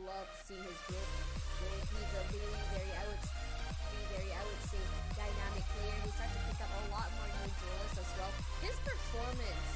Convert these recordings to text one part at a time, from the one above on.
love seeing his growth. He's a very, I would say, dynamic player. He started to pick up a lot more new duelists as well. His performance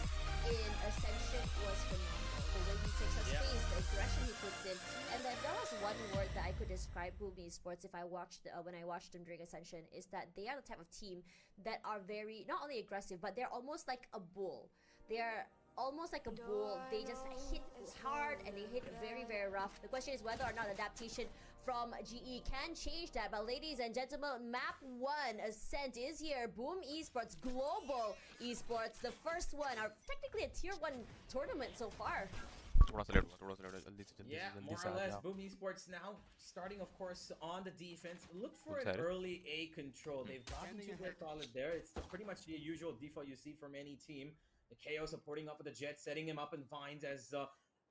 in Ascension was phenomenal. The way he takes up space, the aggression he puts in, and if there was one word that I could describe booi Esports if I watched when I watched them during Ascension, is that they are the type of team that are very not only aggressive, but they're almost like a bull. They're almost like a bull. They just hit hard and they hit very, very rough. The question is whether or not adaptation from GE can change that. But ladies and gentlemen, map 1 Ascent is here. booi Esports, Global Esports, the first one, or technically a tier 1 tournament so far. Yeah, more or less. booi Esports now starting, of course, on the defense. Look for an early A control. They've gotten to their solid there. It's pretty much the usual default you see from any team. The KO supporting up with the Jet, setting him up in vines as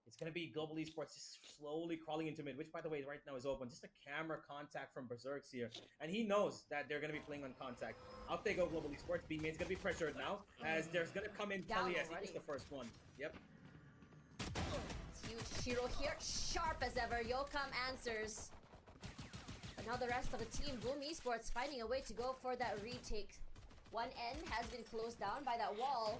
it's going to be Global Esports just slowly crawling into mid, which, by the way, right now is open. Just a camera contact from Berserks here. And he knows that they're going to be playing on contact. Out they go, Global Esports. B-main's going to be pressured now as there's going to come in Kelly as he's the first one. Yep. It's huge. Shiro here, sharp as ever. Yokam answers. But now the rest of the team, booi Esports, finding a way to go for that retake. One end has been closed down by that wall.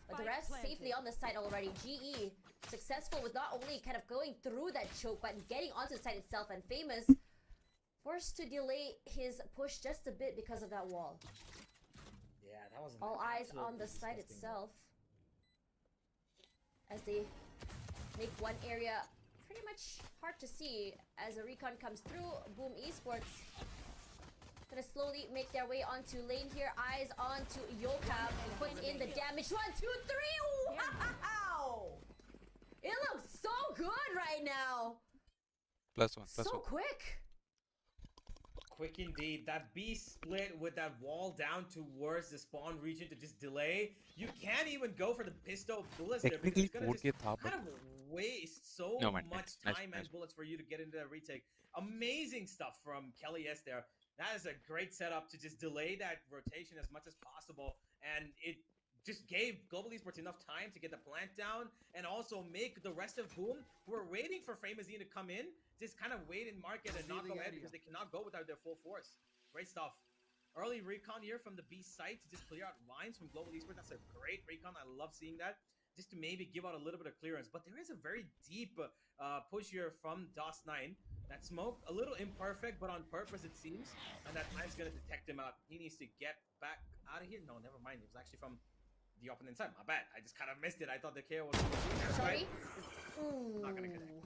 But the rest safely on the side already. GE successful with not only kind of going through that choke, but getting onto the side itself. And Famous forced to delay his push just a bit because of that wall. Yeah, that was all eyes on the side itself as they make one area pretty much hard to see as a recon comes through. booi Esports gonna slowly make their way onto lane here. Eyes onto Yokam. He puts in the damage. 1, 2, 3. Wow! It looks so good right now. +1. So quick. Quick indeed. That B split with that wall down towards the spawn region to just delay. You can't even go for the pistol bullets there because it's gonna just kind of waste so much time and bullets for you to get into that retake. Amazing stuff from Kelly S there. That is a great setup to just delay that rotation as much as possible, and it just gave Global Esports enough time to get the plant down and also make the rest of booi, who are waiting for Famous to come in, just kind of wait and mark it and not go ahead because they cannot go without their full force. Great stuff. Early recon here from the B site to just clear out lines from Global Esports. That's a great recon. I love seeing that. Just to maybe give out a little bit of clearance. But there is a very deep push here from DOS9. That smoke, a little imperfect, but on purpose it seems. And that time's going to detect him out. He needs to get back out of here. No, never mind. It was actually from the opponent side. My bad. I just kind of missed it. I thought the KO was sorry. Not going to connect.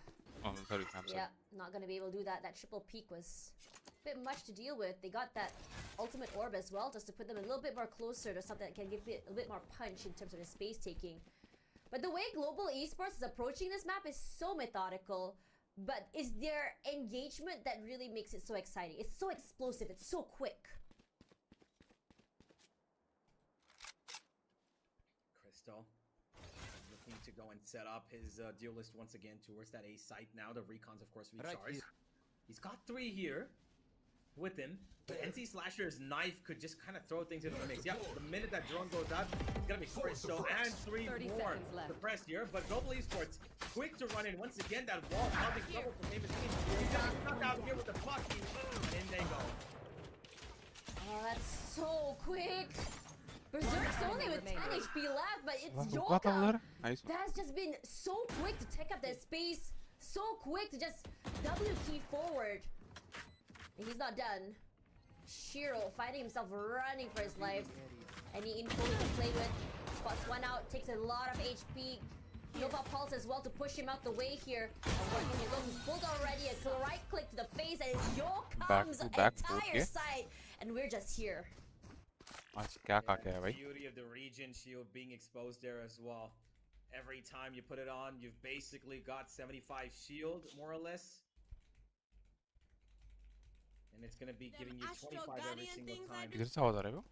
Oh, sorry. I'm sorry. Yeah, not going to be able to do that. That triple peak was a bit much to deal with. They got that ultimate orb as well, just to put them a little bit more closer to something that can give it a bit more punch in terms of the space taking. But the way Global Esports is approaching this map is so methodical. But is their engagement that really makes it so exciting? It's so explosive. It's so quick. Crystal looking to go and set up his duelist once again towards that A site now. The recons, of course, recharge. He's got 3 here with him. But NC Slasher's knife could just kind of throw things into the mix. Yeah, the minute that drone goes out, it's gonna be Crystal and 3 more suppressed here. But Global Esports quick to run in once again. That wall causing trouble for Famous. He's gonna be stuck out here with the puck, and in they go. Oh, that's so quick. Berserk's only with 10 HP left, but it's Yokam that's just been so quick to take up that space, so quick to just W key forward. And he's not done. Shiro finding himself running for his life. Any info he can play with. Spots one out, takes a lot of HP. Nova Pulse as well to push him out the way here. He's pulled already. A right click to the face and it's Yokam's entire side. And we're just here. The beauty of the region shield being exposed there as well. Every time you put it on, you've basically got 75 shield, more or less. And it's gonna be giving you 25 every single time.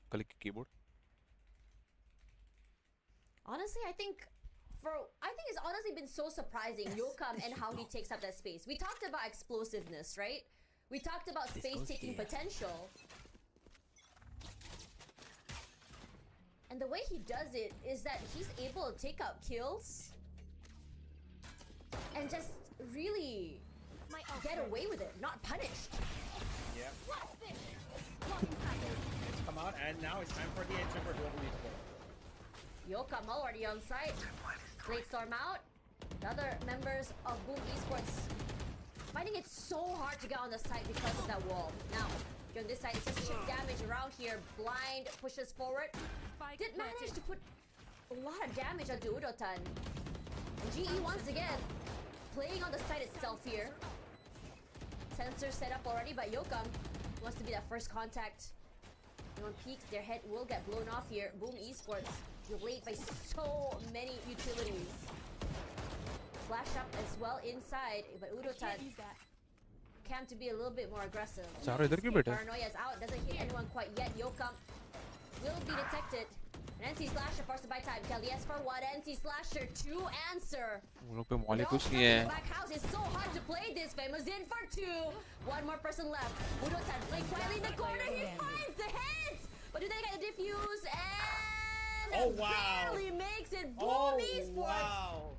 Click keyboard. Honestly, I think it's honestly been so surprising, Yokam and how he takes up that space. We talked about explosiveness, right? We talked about space-taking potential. And the way he does it is that he's able to take out kills and just really get away with it, not punished. Yeah. It's come out, and now it's time for the entry for Global Esports. Yokam already on site. Blade Storm out. The other members of booi Esports finding it so hard to get on the site because of that wall. Now, on this side, it's just chip damage around here. Blind pushes forward. Did manage to put a lot of damage onto Udotan. And GE once again playing on the site itself here. Sensor set up already by Yokam. Wants to be that first contact. And when peaks, their head will get blown off here. booi Esports delayed by so many utilities. Flash up as well inside, but Udotan cam to be a little bit more aggressive. Paranoia's out, doesn't hit anyone quite yet. Yokam will be detected. An NC Slasher forced to buy time. Yes for what? NC Slasher to answer. Back house is so hard to play this. Famous in for 2. One more person left. Udotan playing quietly in the corner. He finds the heads, but do they get a diffuse? And barely makes it. booi Esports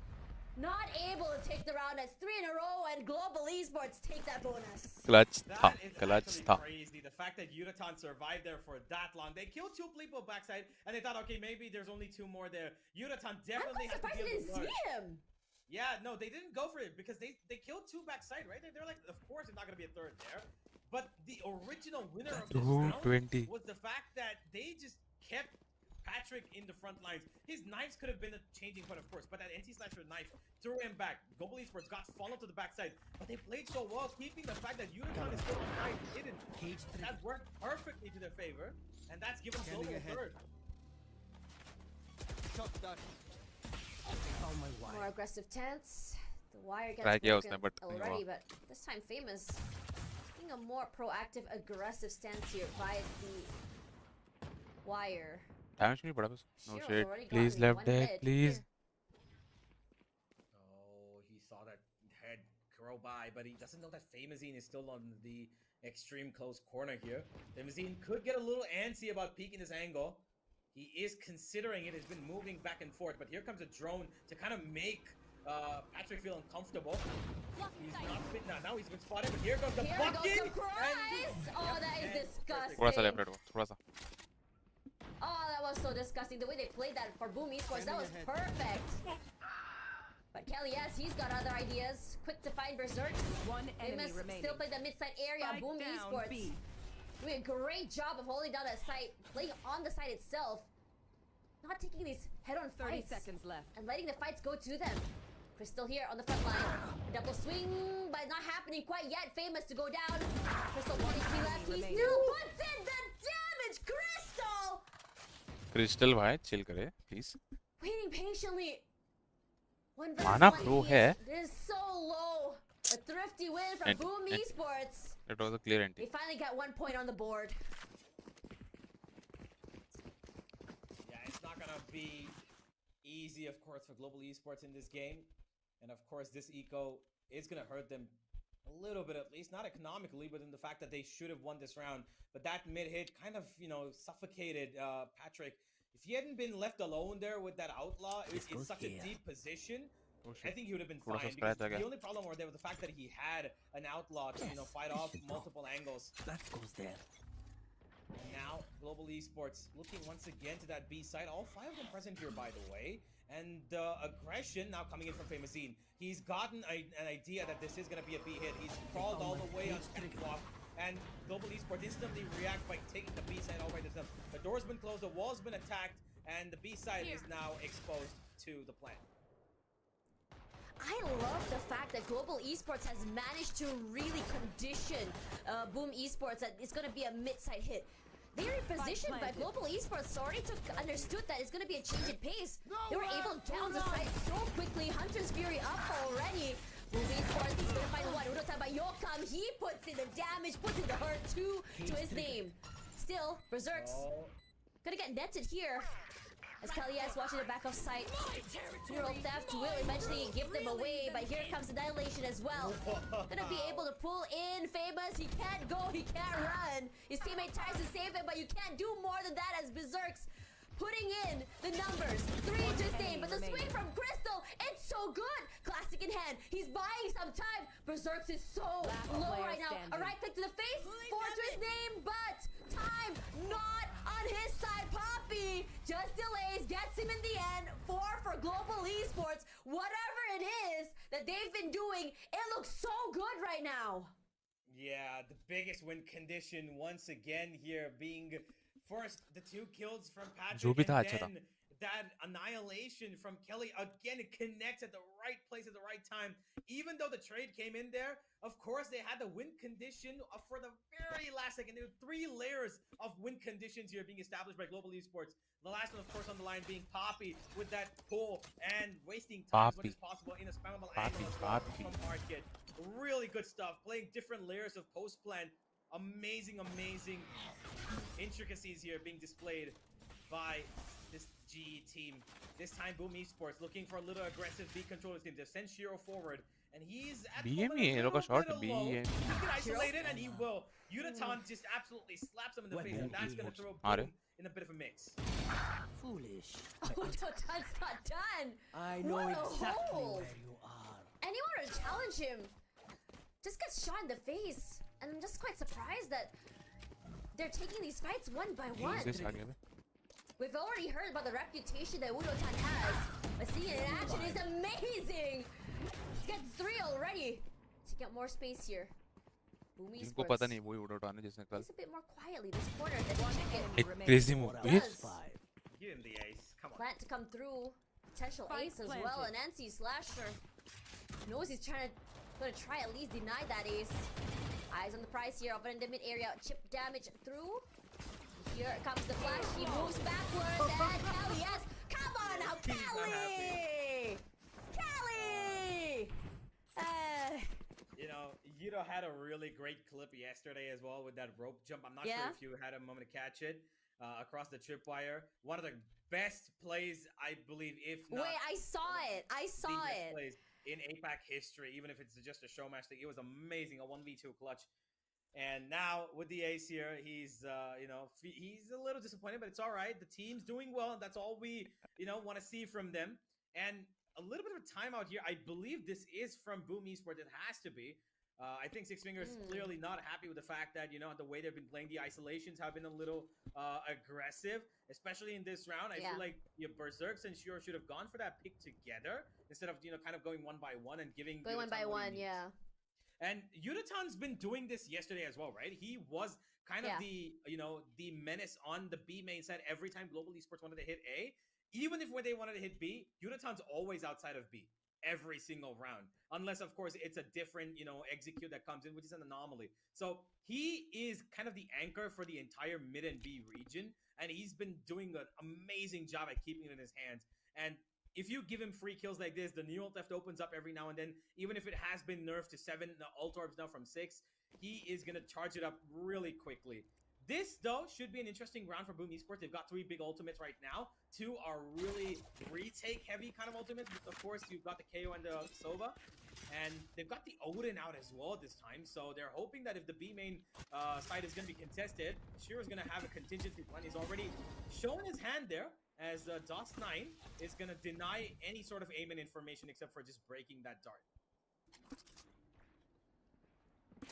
not able to take the round. That's 3 in a row, and Global Esports take that bonus. Clutch That is actually crazy. The fact that Udotan survived there for that long. They killed 2 people backside, and they thought, okay, maybe there's only 2 more there. Udotan definitely I'm quite surprised they didn't see him. Yeah, no, they didn't go for it because they killed 2 backside, right? They're like, of course, there's not gonna be a 3rd there. But the original winner of this round was the fact that they just kept Patrick in the front lines. His knives could have been a changing point, of course, but that NC Slasher knife threw him back. Global Esports got followed to the backside, but they played so well, keeping the fact that Udotan is still on knife hidden. That worked perfectly to their favor, and that's given Global a 3rd. More aggressive stance. The wire gets broken already, but this time Famous taking a more proactive, aggressive stance here by the wire. Damage me, bada. No shit. Please left deck, please. Oh, he saw that head grow by, but he doesn't know that Famazine is still on the extreme close corner here. Famazine could get a little antsy about peeking this angle. He is considering it. He's been moving back and forth, but here comes a drone to kind of make Patrick feel uncomfortable. He's not been, now he's been spotted, but here goes the bucket! Oh, that is disgusting. Oh, that was so disgusting. The way they played that for booi Esports, that was perfect. But Kelly, yes, he's got other ideas. Quick to find Berserk. Famous still play the mid-side area. booi Esports doing a great job of holding down that site, playing on the site itself, not taking these head-on fights. 30 seconds left. And letting the fights go to them. Crystal here on the front line. A double swing, but not happening quite yet. Famous to go down. Crystal 43 left. He still puts in the damage. Crystal! Crystal, bhai, chill kare, please. Waiting patiently. One Mana versus pro one. hai. This is so low. A thrifty win from booi Esports. It was a clear entry. They finally got 1 point on the board. Yeah, it's not gonna be easy, of course, for Global Esports in this game. And of course, this eco is gonna hurt them a little bit, at least. Not economically, but in the fact that they should have won this round. But that mid-hit kind of, you know, suffocated Patrick. If he hadn't been left alone there with that outlaw, it's such a deep position. I think he would have been fine. Because the only problem was there was the fact that he had an outlaw to, you know, fight off multiple angles. That goes there. And now, Global Esports looking once again to that B side. All 5 of them present here, by the way. And aggression now coming in from Famazine. He's gotten an idea that this is going to be a B hit. He's crawled all the way on catwalk. And Global Esports instantly react by taking the B side all right to them. The door's been closed, the wall's been attacked, and the B side is now exposed to the plant. I love the fact that Global Esports has managed to really condition booi Esports that it's going to be a mid-side hit. They're in position, but Global Esports already understood that it's going to be a change in pace. They were able to get on the site so quickly. Hunter's Fury up already. booi Esports is going to find one. Udotan by Yokam. He puts in the damage, puts in the hurt to his name. Still, Berserks gonna get netted here. As Kalias watching the back of sight. Hero theft will eventually give them away, but here comes the Annihilation as well. Gonna be able to pull in Famous. He can't go, he can't run. His teammate tries to save him, but you can't do more than that as Berserks putting in the numbers. 3 to his name, but the swing from Crystal, it's so good. Classic in hand. He's buying some time. Berserks is so low right now. A right click to the face, 4 to his name, but time not on his side. Poppy just delays, gets him in the end. 4 for Global Esports. Whatever it is that they've been doing, it looks so good right now. Yeah, the biggest win condition once again here being first the 2 kills from Patrick and then that annihilation from Kelly. Again, it connects at the right place at the right time. Even though the trade came in there, of course, they had the win condition for the very last second. There were 3 layers of win conditions here being established by Global Esports. The last one, of course, on the line being Poppy with that pull and wasting time as much as possible in a spammable angle as well from Market. Really good stuff. Playing different layers of post-plan. Amazing, amazing intricacies here being displayed by this GE team. This time, boii Esports looking for a little aggressive B controller team. They've sent Shiro forward, and he's at the moment a little bit low. He can isolate it, and he will. Yutatan just absolutely slaps him in the face, and that's going to throw boii in a bit of a mix. Foolish. Oh, Yutatan's not done. I know exactly where you are. Anyone to challenge him just gets shot in the face, and I'm just quite surprised that they're taking these fights one by one. We've already heard about the reputation that Wudotan has, but seeing it in action is amazing. He's got 3 already to get more space here. boii Esports plays a bit more quietly this corner. Crazy move. Get him the ace. Come on. Plant to come through. Potential ace as well, and NC Slasher knows he's gonna try at least deny that ace. Eyes on the prize here, open in the mid area. Chip damage through. Here comes the flash. He moves backwards, and Kelly, yes. Come on now, Kelly! Kelly! You know, Yudo had a really great clip yesterday as well with that rope jump. I'm not sure if you had a moment to catch it across the tripwire. One of the best plays, I believe, if not. Wait, I saw it. I saw it. Plays in APAC history, even if it's just a show match thing. It was amazing, a 1v2 clutch. And now with the ace here, he's you know, he's a little disappointed, but it's all right. The team's doing well, and that's all we, you know, want to see from them. And a little bit of a timeout here. I believe this is from boii Esports. It has to be. I think Six Fingers clearly not happy with the fact that, you know, the way they've been playing, the isolations have been a little aggressive, especially in this round. I feel like Berserks and Shiro should have gone for that pick together instead of, you know, kind of going one by one and giving one by one, yeah. And Yudatan's been doing this yesterday as well, right? He was kind of the, you know, the menace on the B main side every time Global Esports wanted to hit A. Even if when they wanted to hit B, Yudatan's always outside of B every single round. Unless, of course, it's a different, you know, execute that comes in, which is an anomaly. So he is kind of the anchor for the entire mid and B region. And he's been doing an amazing job at keeping it in his hands. And if you give him free kills like this, the new ult theft opens up every now and then. Even if it has been nerfed to 7, the ult orbs now from 6, he is going to charge it up really quickly. This, though, should be an interesting round for boii Esports. They've got 3 big ultimates right now. 2 are really retake-heavy kind of ultimates. Of course, you've got the KO and the Sova. And they've got the Odin out as well this time. So they're hoping that if the B main side is going to be contested, Shiro's going to have a contingency plan. He's already shown his hand there, as DOS9 is going to deny any sort of aim and information except for just breaking that dart.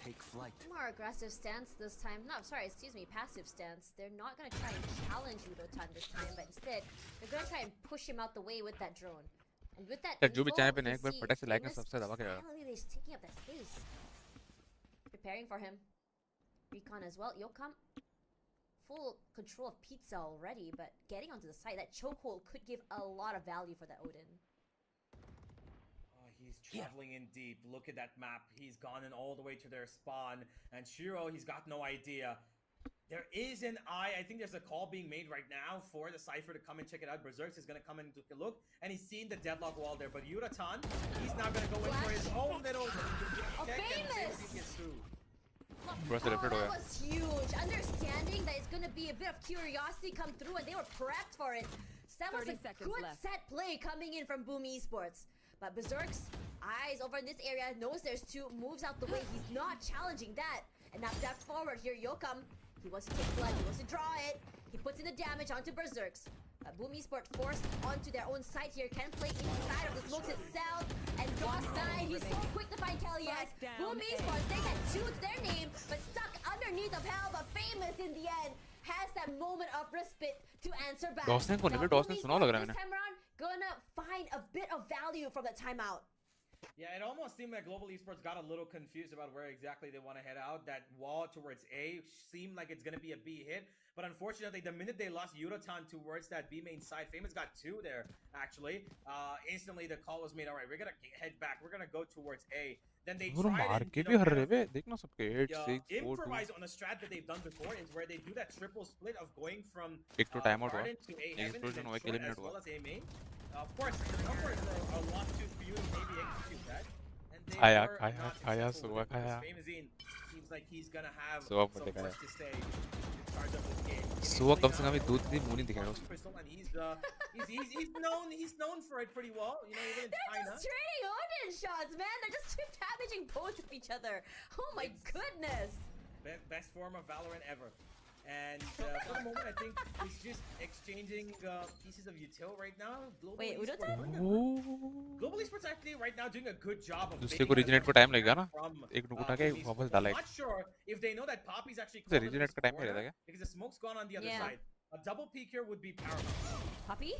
Take flight. More aggressive stance this time. No, sorry, excuse me, passive stance. They're not going to try and challenge Yudotan this time, but instead, they're going to try and push him out the way with that drone. And with that जो भी चाहे पे नहीं एक बार पटक से like सबसे दबा के he's taking up that space. Preparing for him. Recon as well. Yokam. Full control of pizza already, but getting onto the side, that chokehold could give a lot of value for that Odin. Oh, he's traveling in deep. Look at that map. He's gone in all the way to their spawn. And Shiro, he's got no idea. There is an eye. I think there's a call being made right now for the Cypher to come and check it out. Berserks is going to come and take a look. And he's seen the deadlock wall there. But Yuratan, he's now going to go in for his own little check and see if he gets through. Oh, that was huge. Understanding that it's going to be a bit of curiosity come through, and they were prepped for it. So that was a good set play coming in from boii Esports. But Berserk's eyes over in this area, knows there's 2, moves out the way. He's not challenging that. And now step forward here, Yokam. He wants to take blood, he wants to draw it. He puts in the damage onto Berserk's. Boom Esports forced onto their own site here. Can play inside of the smokes itself. And DOS9, he's so quick to find Kelly's. Boom Esports, they get 2 to their name, but stuck underneath of hell. But Famous in the end has that moment of respite to answer back. DOS9 को नहीं, DOS9 सुना लग रहा है this time around gonna find a bit of value from the timeout. Yeah, it almost seemed like Global Esports got a little confused about where exactly they want to head out. That wall towards A seemed like it's going to be a B hit. But unfortunately, the minute they lost Yurotan towards that B main side, Famous got 2 there, actually. Instantly, the call was made, all right, we're going to head back. We're going to go towards A. Then they tried and, improvise on a strat that they've done before, is where they do that triple split of going from Garden to A heaven, and then short as well as A main. Of course, the numbers are a lot too few to maybe execute that. And they were not successful with it. Famazine seems like he's gonna have some work to stay in charge of this game. सुबह कम से कम 2-3 move नहीं दिखाएगा उसको. Crystal, and he's known for it pretty well. You know, even in They're China. just trading Odin shots, man. They're just damaging both of each other. Oh my goodness. Best form of Valorant ever. And for the moment, I think it's just exchanging pieces of util right now. Global Esports actually right now doing a good job of दूसरे को regenerate को time लगेगा ना. एक नुक उठा के वापस डाला. Not sure if they know that Poppy's actually तो regenerate का time नहीं रहता क्या? Because the smoke's gone on the other side. A double peek here would be paramount. Poppy?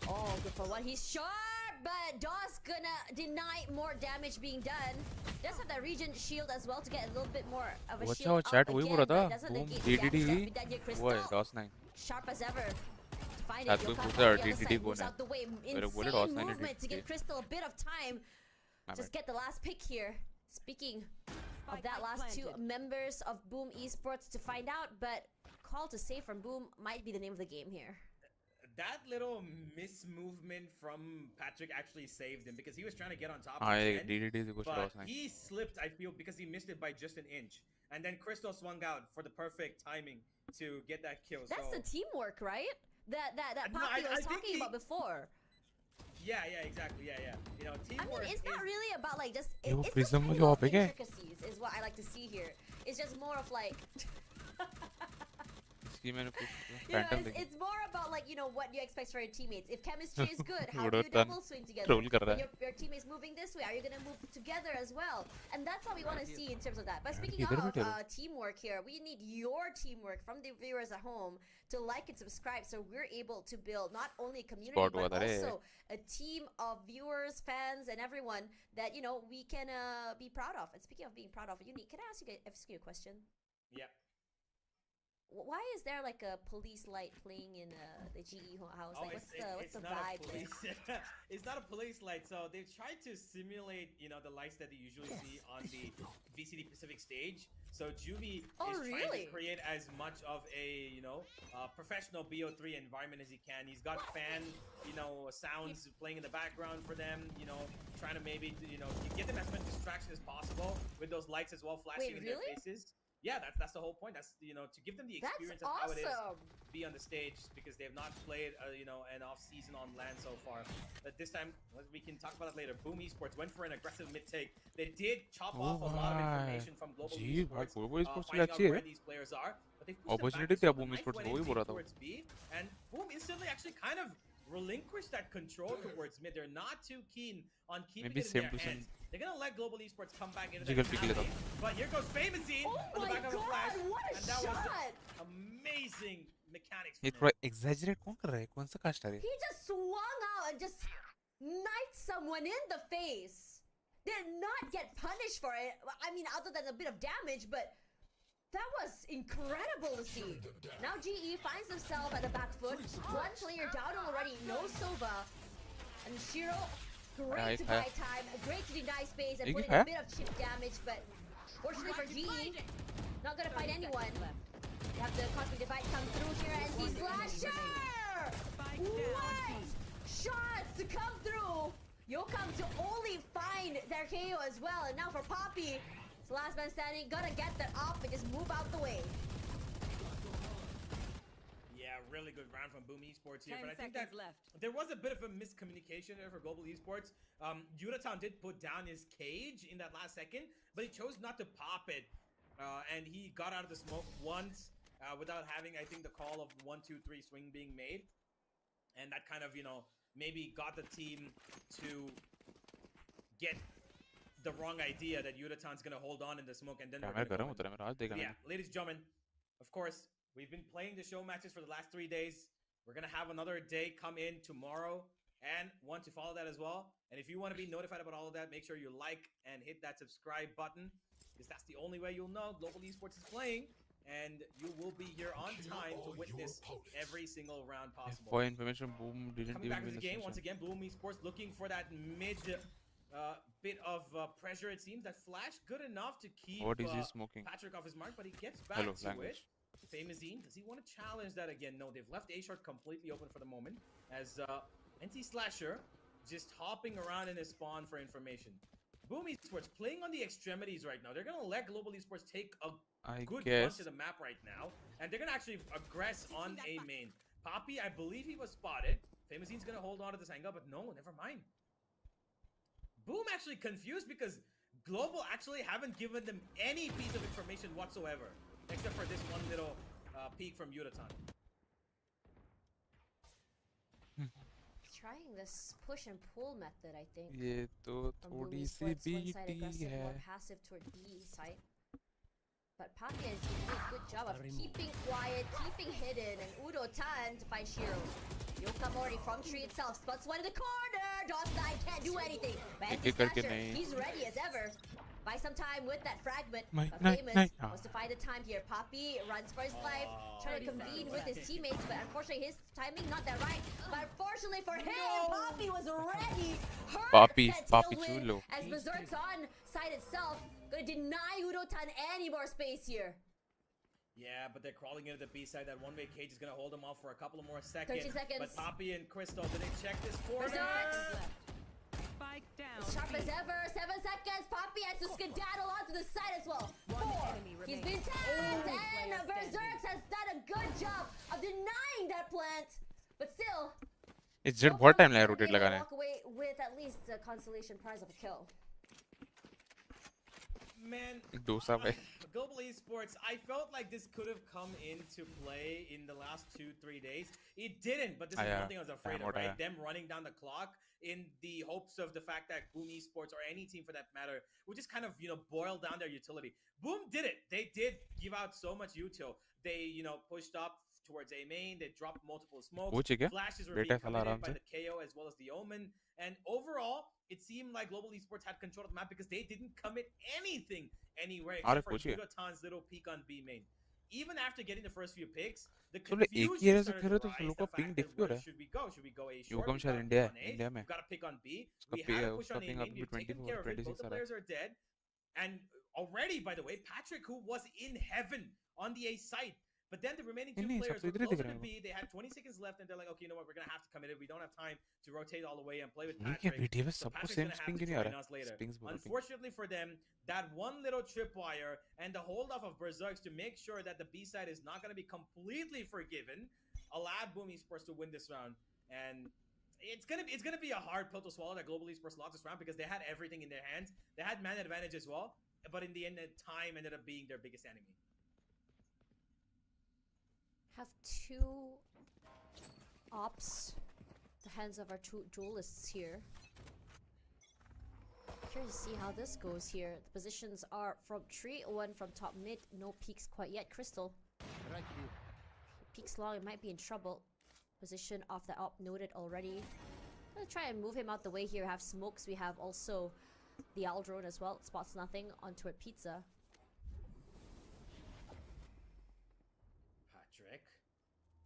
Oh, good for one. He's sharp, but DOS gonna deny more damage being done. Does have that Regent shield as well to get a little bit more of a shield up chat वही बोला था. again. Boom DDD वो है DOS9. Sharp as ever. To find शायद it. कोई पूछा DDD Moves कौन है. out the way. मेरे बोले Insane DOS9 movement to give Crystal a bit of time. My Just get the last pick here. Speaking of that last 2 members of Boom Esports to find out, but call to save from Boom might be the name of the game here. That little mismovement from Patrick actually saved him because he was trying to get on top of him. But he slipped, I feel, because he missed it by just an inch. And then Crystal swung out for the perfect timing to get that kill. That's the teamwork, right? That Poppy was talking about before. Yeah, exactly. Yeah. You know, teamwork. I mean, it's not really about like just it's just intricacies is what I like to see here. It's just more of like it's more about like, you know, what you expect from your teammates. If chemistry is good, how do you double swing together? When your teammates moving this way, are you gonna move together as well? And that's what we want to see in terms of that. But speaking of teamwork here, we need your teamwork from the viewers at home to like and subscribe, so we're able to build not only a community but also a team of viewers, fans, and everyone that, you know, we can be proud of. And speaking of being proud of, Unique, can I ask you a question? Yeah. Why is there like a police light playing in the GE house? Like, what's the vibe? It's not a police light. So they've tried to simulate, you know, the lights that they usually see on the VCT Pacific stage. So Juvie is trying to create as much of a, you know, professional BO3 environment as he can. He's got fan, you know, sounds playing in the background for them. You know, trying to maybe, you know, get them as much distraction as possible with those lights as well flashing in their faces. Yeah, that's the whole point. That's, you know, to give them the experience of how it is to be on the stage, because they've not played, you know, an off season on LAN so far. But this time, we can talk about it later. Boom Esports went for an aggressive mid take. They did chop off a lot of information from Global Esports, finding out where these players are. But they pushed them back towards B, and Boom instantly actually kind of relinquished that control towards mid. They're not too keen on keeping it in their hands. They're gonna let Global Esports come back into that alley. But here goes Famazine on the back of a flash. And that was amazing mechanics. He थोड़ा exaggerate कौन कर रहा है? कौन सा caster है? He just swung out and just knifed someone in the face. Did not get punished for it. I mean, other than a bit of damage, but that was incredible to see. Now GE finds himself at the back foot. One player down already, no Sova. And Shiro, great to buy time, great to deny space and put in a bit of chip damage, but fortunately for GE, not gonna fight anyone. They have the Cosmic Divide come through here and the Slasher! What? Shots to come through! Yokam to only find their KO as well, and now for Poppy, it's the last man standing, gonna get that off and just move out the way. Yeah, really good round from Boom Esports here, but I think that there was a bit of a miscommunication there for Global Esports. Yuratown did put down his cage in that last second, but he chose not to pop it, and he got out of the smoke once without having, I think, the call of 1, 2, 3 swing being made. and that kind of, you know, maybe got the team to get the wrong idea that Yudatan's gonna hold on in the smoke and then we're gonna go in. Yeah, ladies and gentlemen, of course, we've been playing the show matches for the last 3 days. We're gonna have another day come in tomorrow and want to follow that as well. And if you want to be notified about all of that, make sure you like and hit that subscribe button, because that's the only way you'll know Global Esports is playing, and you will be here on time to witness every single round possible. For information, Boom didn't Coming even back to win the the game, session. once again, Global Esports looking for that mid bit of pressure, it seems. That flash good enough to keep What is he smoking? Patrick off his mark, but he gets back Hello, to language. it. Famazine, does he want to challenge that again? No, they've left A-Short completely open for the moment, as NT Slasher just hopping around in his spawn for information. Boom Esports playing on the extremities right now. They're going to let Global Esports take a good bunch of the map right now, and they're going to actually aggress on A main. Poppy, I believe he was spotted. Famazine's going to hold on to this angle, but no, never mind. Boom actually confused because Global actually haven't given them any piece of information whatsoever, except for this one little peek from Yudatan. Trying this push and pull method, I think. ये तो From थोड़ी Boomy's सी splits, one side BT aggressive, है. more passive toward B side. But Paki is doing a good job of keeping quiet, keeping hidden, and Udo Tan to find Shiro. Yokamori from tree itself spots one in the corner. DOS9 can't do anything. But Slasher, he's ready as ever. Buy some time with that fragment. But Famous wants to find the time here. Poppy runs for his life, trying to convene with his teammates, but unfortunately his timing not that right. But fortunately for him, Poppy was ready. Poppy chulo. As Berserk's on side itself, gonna deny Udotan any more space here. Yeah, but they're crawling into the B side. That one-way cage is gonna hold them off for a couple of more seconds. 30 seconds. But Poppy and Crystal, did they check this corner? Spike down. As sharp as ever, 7 seconds. Poppy has to skedaddle onto the side as well. 4. He's been tagged, and Berserk has done a good job of denying that plant. But still, It's just बहुत time लगा rotate लगाने. walk away with at least the consolation prize of a kill. Man, dosa भाई. Global Esports, I felt like this could have come into play in the last 2-3 days. It didn't, but this is one thing I was afraid of, right? Them running down the clock in the hopes of the fact that Boom Esports, or any team for that matter, would just kind of, you know, boil down their utility. Boom did it. They did give out so much util. They, you know, pushed up towards A main. They dropped multiple smokes. Flashes were being committed by the KO as well as the Omen. And overall, it seemed like Global Esports had control of the map because they didn't commit anything anywhere except for Yudatan's little peek on B main. Even after getting the first few picks, the confusion started to rise. The fact that where should we go? Should we go A short? We got India We've got to pick on B. We had to push on A main. We've taken care of it. Both the players are dead. And already, by the way, Patrick, who was in heaven on the A site, but then the remaining two players were closer to B. They had 20 seconds left, and they're like, okay, you know what? We're going to have to commit it. We don't have time to rotate all the way and play with Patrick. So Patrick's going to have to join us later. Unfortunately for them, that one little tripwire and the hold-off of Berserks to make sure that the B side is not going to be completely forgiven allowed Boom Esports to win this round. And it's gonna be a hard pill to swallow that Global Esports lost this round because they had everything in their hands. They had man advantage as well, but in the end, time ended up being their biggest enemy. Have 2 ops, the hands of our 2 duelists here. Curious to see how this goes here. The positions are from tree, 1 from top mid, no peaks quite yet. Crystal. Peaks long, it might be in trouble. Position off the op noted already. Gonna try and move him out the way here. Have smokes. We have also the owl drone as well. Spots nothing onto a pizza. Patrick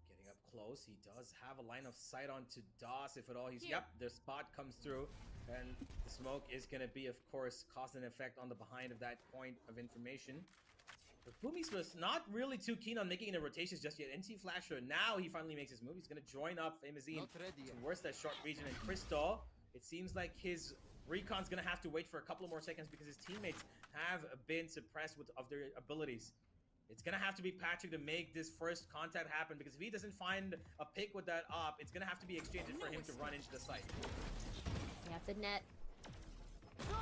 getting up close. He does have a line of sight onto DOS if at all. He's yep, the spot comes through, and the smoke is gonna be, of course, cause and effect on the behind of that point of information. But Boomies was not really too keen on making the rotations just yet. NT Flasher, now he finally makes his move. He's going to join up Famazine towards that short region. And Crystal, it seems like his recon's going to have to wait for a couple of more seconds because his teammates have been suppressed of their abilities. It's going to have to be Patrick to make this first contact happen, because if he doesn't find a pick with that op, it's going to have to be exchanged for him to run into the site. Yeah, the net.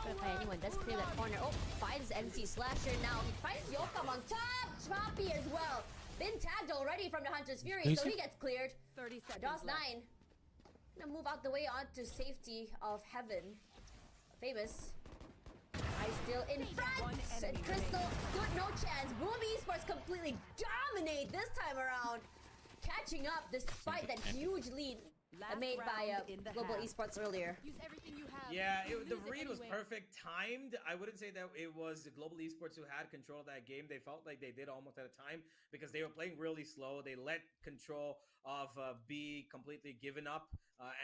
Gonna find anyone. Let's clear that corner. Oh, finds NC Slasher now. He finds Yokam on top. Choppy as well. Been tagged already from the Hunter's Fury, so he gets cleared. 30 seconds DOS9 Gonna move out the way onto safety of Heaven. Famous. I still in front. And Crystal stood no chance. Boom Esports completely dominate this time around, catching up despite that huge lead made by Global Esports earlier. Use everything you have. Yeah, the Lose it read was anyway. perfect timed. I wouldn't say that it was Global Esports who had control of that game. They felt like they did almost at a time because they were playing really slow. They let control of B completely given up.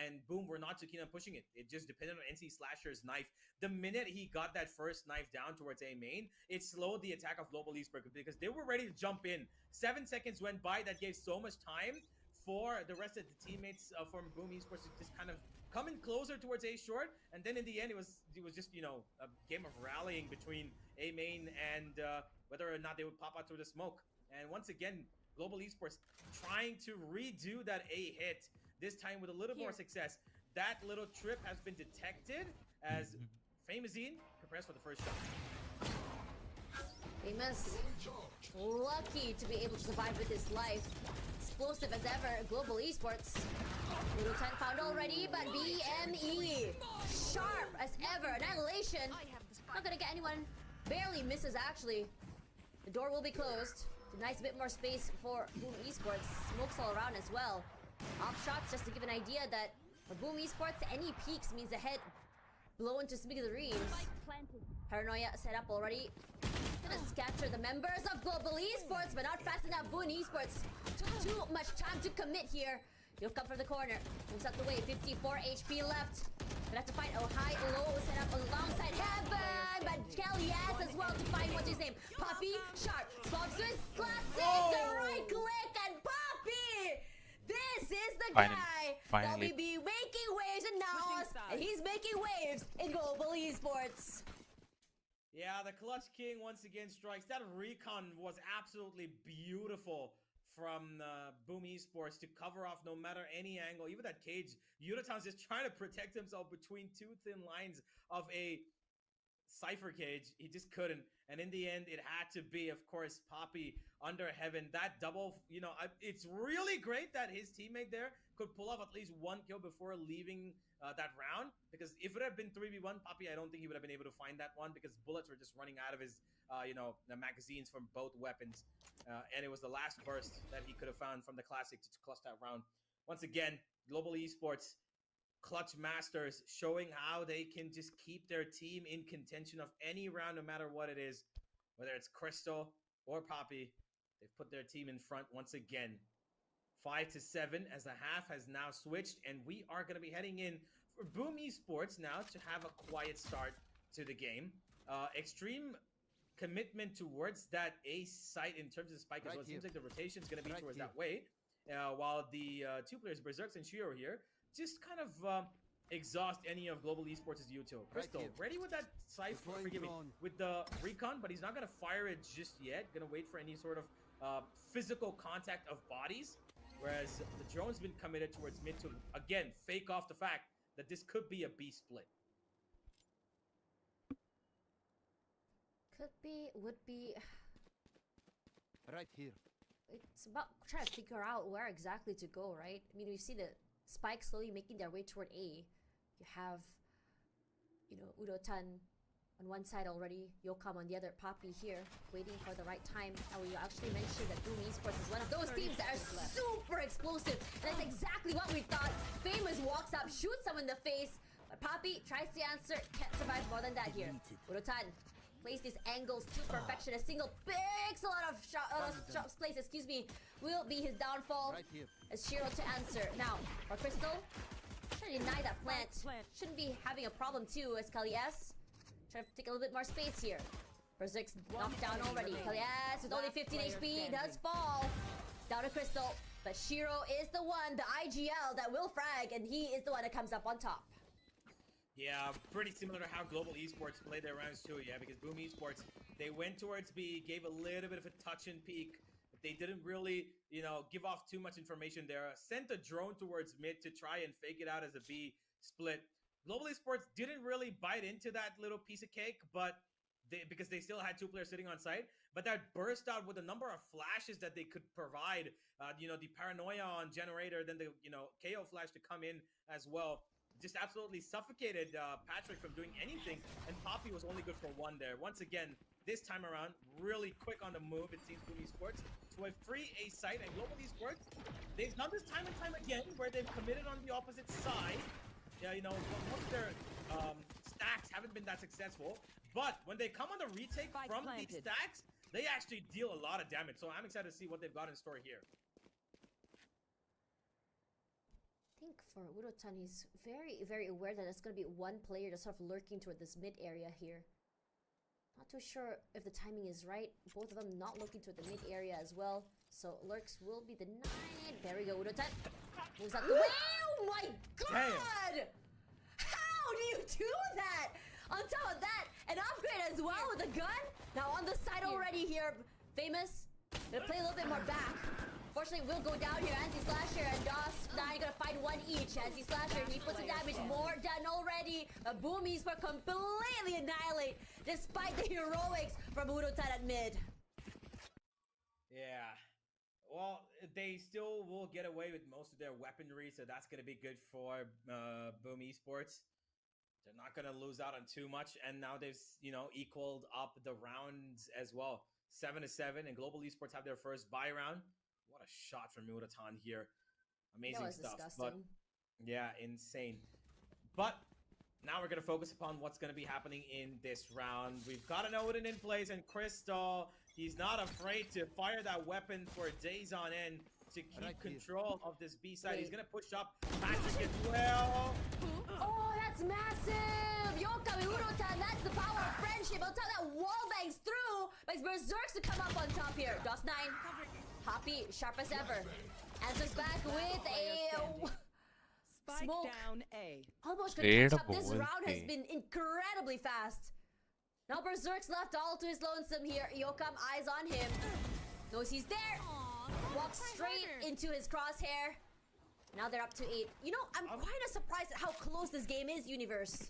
And boom, we're not too keen on pushing it. It just depended on NC Slasher's knife. The minute he got that first knife down towards A main, it slowed the attack of Global Esports because they were ready to jump in. 7 seconds went by. That gave so much time for the rest of the teammates from Boom Esports to just kind of come in closer towards A short, and then in the end it was just, you know, a game of rallying between A main and whether or not they would pop out through the smoke. And once again, Global Esports trying to redo that A hit, this time with a little more success. That little trip has been detected as Famazine prepares for the first shot. Famous, lucky to be able to survive with his life. Explosive as ever, Global Esports. Little 10 found already, but BME sharp as ever. Annihilation. Not gonna get anyone. Barely misses actually. The door will be closed. It's a nice bit more space for Boom Esports. Smokes all around as well. Op shots just to give an idea that for Boom Esports, any peaks means the head blown to smithereens. Paranoia set up already. Gonna scatter the members of Global Esports, but not fast enough. Boom Esports took too much time to commit here. He'll come from the corner. Moves out the way. 54 HP left. Gonna have to find a high-low set up alongside Heaven, but Kelly has as well to find what's his name. Poppy, sharp, smog Swiss, classic, the right click, and Poppy! This is the guy that will be making waves in Naos, and he's making waves in Global Esports. Yeah, the Clutch King once again strikes. That recon was absolutely beautiful from Boom Esports to cover off no matter any angle. Even that cage, Utatan's just trying to protect himself between two thin lines of a Cypher cage. He just couldn't. And in the end, it had to be, of course, Poppy under Heaven. That double, you know, it's really great that his teammate there could pull off at least one kill before leaving that round. Because if it had been 3v1, Poppy, I don't think he would have been able to find that one because bullets were just running out of his, you know, the magazines from both weapons. And it was the last burst that he could have found from the Classic to clutch that round. Once again, Global Esports clutch masters showing how they can just keep their team in contention of any round, no matter what it is, whether it's Crystal or Poppy. They've put their team in front once again, 5-7, as the half has now switched, and we are going to be heading in for Boom Esports now to have a quiet start to the game. Extreme commitment towards that A site in terms of spike as well. It seems like the rotation is going to be towards that way, while the two players, Berserks and Shiro here, just kind of exhaust any of Global Esports' util. Crystal, ready with that Cypher, forgive me, with the recon, but he's not going to fire it just yet. Going to wait for any sort of physical contact of bodies, whereas the drone's been committed towards mid to, again, fake off the fact that this could be a B split. Could be, would be. Right here. It's about trying to figure out where exactly to go, right? I mean, we see the Spike slowly making their way toward A. You have, you know, Udotan on one side already, Yokam on the other, Poppy here, waiting for the right time. And we actually mentioned that Boom Esports is one of those teams that are super explosive. And that's exactly what we thought. Famous walks up, shoots someone in the face, but Poppy tries to answer, can't survive more than that here. Udotan plays these angles to perfection. A single pixel out of shop's place, excuse me, will be his downfall. Right here. As Shiro to answer. Now, for Crystal, trying to deny that plant. Shouldn't be having a problem too, as Kali S trying to take a little bit more space here. Berserk's knocked down already. Kali S with only 15 HP does fall. It's down to Crystal, but Shiro is the one, the IGL that will frag, and he is the one that comes up on top. Yeah, pretty similar to how Global Esports played their rounds too, yeah, because Boom Esports, they went towards B, gave a little bit of a touch and peek. They didn't really, you know, give off too much information there. Sent a drone towards mid to try and fake it out as a B split. Global Esports didn't really bite into that little piece of cake, but because they still had 2 players sitting on site, but that burst out with a number of flashes that they could provide, the paranoia on generator, then the, KO flash to come in as well, just absolutely suffocated Patrick from doing anything, and Poppy was only good for 1 there. Once again, this time around, really quick on the move, it seems, booi Esports, to a free A site, and Global Esports, they've done this time and time again, where they've committed on the opposite side. Yeah, most of their stacks haven't been that successful, but when they come on the retake from these stacks, they actually deal a lot of damage. So I'm excited to see what they've got in store here. I think for Urotan, he's very, very aware that there's going to be 1 player that's sort of lurking toward this mid area here. Not too sure if the timing is right. Both of them not looking toward the mid area as well. So lurks will be denied. There we go, Urotan. Moves out the way. Oh my god! How do you do that? On top of that, an upgrade as well with a gun. Now on the side already here, Famous. Gonna play a little bit more back. Fortunately, will go down here. Anti-Slasher and DOS9 gonna find 1 each. Anti-Slasher, he puts the damage, more done already. booi Esports completely annihilate despite the heroics from Urotan at mid. Yeah. Well, they still will get away with most of their weaponry, so that's going to be good for booi Esports. They're not going to lose out on too much, and now they've, equaled up the rounds as well. 7-7, and Global Esports have their first buy round. What a shot from Urotan here. Amazing stuff. Disgusting. But yeah, insane. But now we're going to focus upon what's going to be happening in this round. We've got an Odin in place, and Crystal, he's not afraid to fire that weapon for days on end to keep control of this B side. He's going to push up Patrick as well. Oh, that's massive! Yoka and Urotan, that's the power of friendship. On top of that, wall bangs through, but it's Berserks to come up on top here. DOS9, Poppy, sharp as ever. Answers back with a smoke. Down A. Almost could catch up. This round has been incredibly fast. Now Berserk's left all to his lonesome here. Yokam, eyes on him. Knows he's there. Walks straight into his crosshair. Now they're up to 8. I'm quite surprised at how close this game is, Universe.